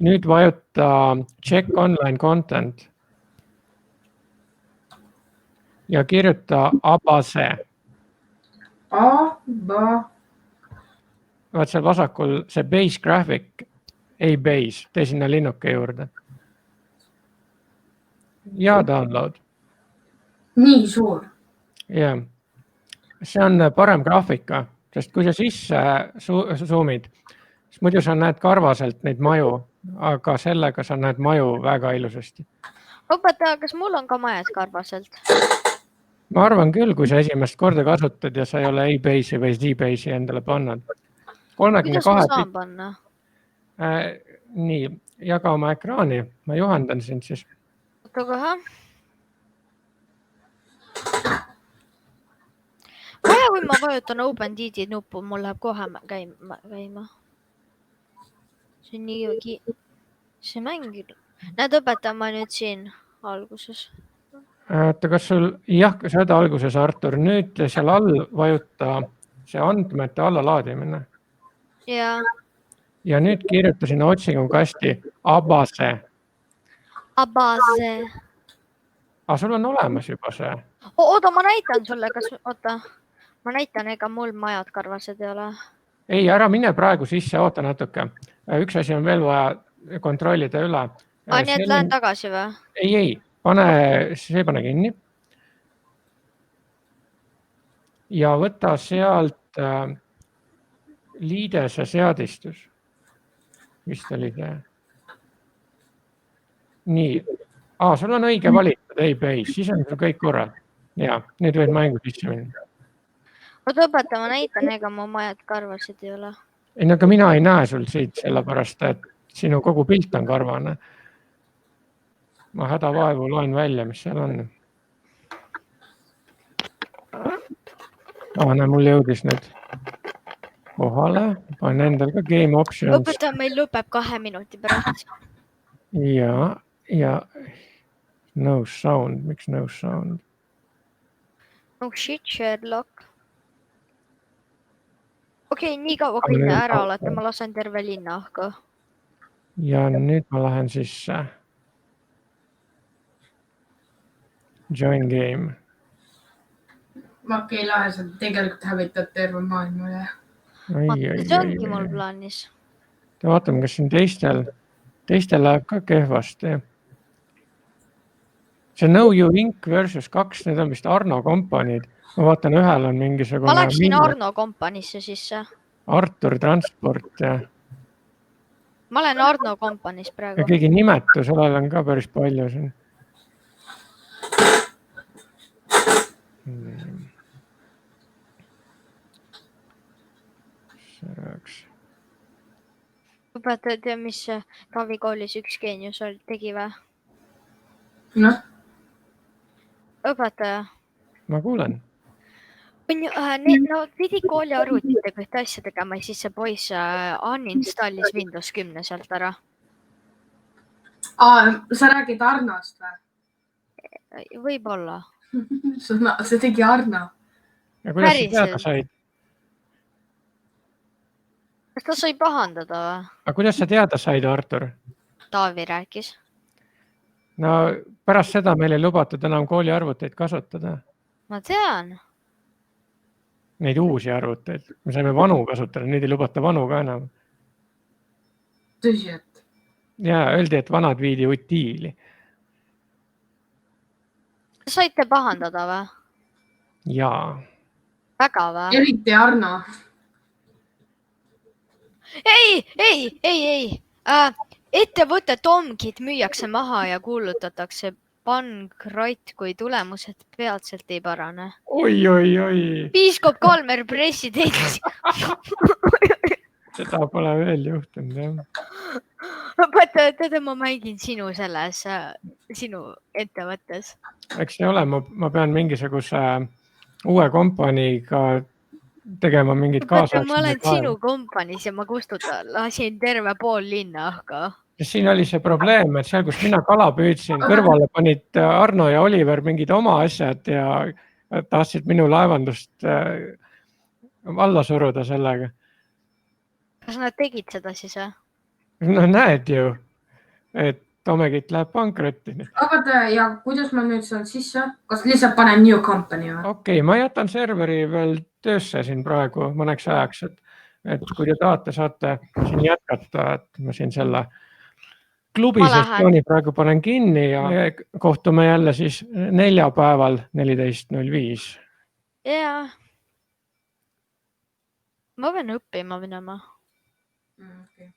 Nüüd vajuta check online content. Ja kirjuta abase. Vaat seal vasakul see base graphic, A-base, tee sinna linnuke juurde. Ja download. Nii suur. Jah. See on parem graafika, sest kui sa sisse zoomid, siis muidu sa näed karvaselt neid maju, aga sellega sa näed maju väga ilusasti. Õpetaja, kas mul on ka majad karvaselt? Ma arvan küll, kui sa esimest korda kasutad ja sa ei ole A-base'i või Z-base'i endale pannud. Kuidas ma saan panna? Nii, jaga oma ekraani. Ma juhendan sind siis. Oota kohe. Vaja, kui ma vajutan OpenDD nuppu, mul läheb kohe käima. See on nii see mäng. Näed, õpetaja ma nüüd siin alguses. Oota, kas sul, jah, sa oled alguses, Artur, nüüd seal all vajuta see andmete allalaadimine. Ja nüüd kirjuta sinna otsingukasti abase. Abase. Sul on olemas juba see. Oota, ma näitan sulle, ma näitan, ega mul majad karvased ei ole. Ei, ära mine praegu sisse, oota natuke. Üks asi on veel vaja kontrollida üle. Nii et lähen tagasi või? Ei, see pane kinni. Ja võta sealt liidese seadistus. Vist oli see. Nii. Sul on õige valitud A-base, siis on sul kõik korral. Ja, nüüd võid mängu sisse minna. Oota, õpetaja, ma näitan, ega mu majad karvasid ei ole. Ei, aga mina ei näe sul siit sellepärast, et sinu kogu pilt on karvane. Ma hädavaevu loen välja, mis seal on. Näe, mul jõudis nüüd kohale. Panen endal ka game options. õpetaja meil lõpeb 2 minuti pärast. Ja no sound. Miks no sound? No shit, Sherlock. Okei, nii kaua kui te ära olete, ma lasen terve linna ahka. Ja nüüd ma lähen sisse. Join game. Ma okei, lahe, sa tegelikult hävitad terve maailma üle. See ongi mul plaanis. Vaatame, kas siin teistel läheb ka kehvasti. See No You Inc. versus 2, need on vist Arno kompaniid. Ma vaatan, ühel on mingisugune... Ma läksin Arno kompanisse sisse. Artur Transport ja... Ma olen Arno kompanis praegu. Ja keegi nimetu, sellel on ka päris palju siin. Õpetaja tea, mis Taavi koolis üks geenius tegi või? Noh? Õpetaja. Ma kuulen. No pidi kooli arvutitega ühte asja tegema ja siis see poiss uninstallis Windows 10 sealt ära. Sa räägid Arnost või? Võib-olla. See tegi Arno. Ja kuidas sa teada said? Kas ta sai pahandada või? Aga kuidas sa teada said, Artur? Taavi rääkis. No pärast seda meil ei lubatud enam kooli arvuteid kasutada. Ma tean. Neid uusi arvuteid. Me saime vanu kasutada, neid ei lubata vanu ka enam. Tõsiselt. Ja öeldi, et vanad viidi utiili. Saite pahandada või? Jaa. Väga või? Eriti Arno. Ei. Ettevõte Tomkit müüakse maha ja kuulutatakse pankrott, kui tulemused peatselt ei parane. Oi. Piiskop Kalmer president. Seda pole veel juhtunud, jah. Õpetaja, ma mängin sinu ettevõttes. Eks ei ole, ma pean mingisuguse uue kompaniiga tegema mingid kaasaksed. Ma olen sinu kompanis ja ma lasin terve pool linna ahka. Siin oli see probleem, et seal, kus mina kala püüdsin, kõrvale panid Arno ja Oliver mingid oma asjad ja tahtsid minu laevandust alla suruda sellega. Kas nad tegid seda siis või? No näed ju, et Tomegit läheb pankrotti. Aga ja kuidas ma nüüd saan sisse? Kas lihtsalt panen new company või? Okei, ma jätan serveri veel töösse siin praegu mõneks ajaks, et kui te tahate, saate siin jätkata, et ma siin selle klubi sessiooni praegu panen kinni ja kohtume jälle siis neljapäeval 14.05. Jaa. Ma pean õppima minema. Okay.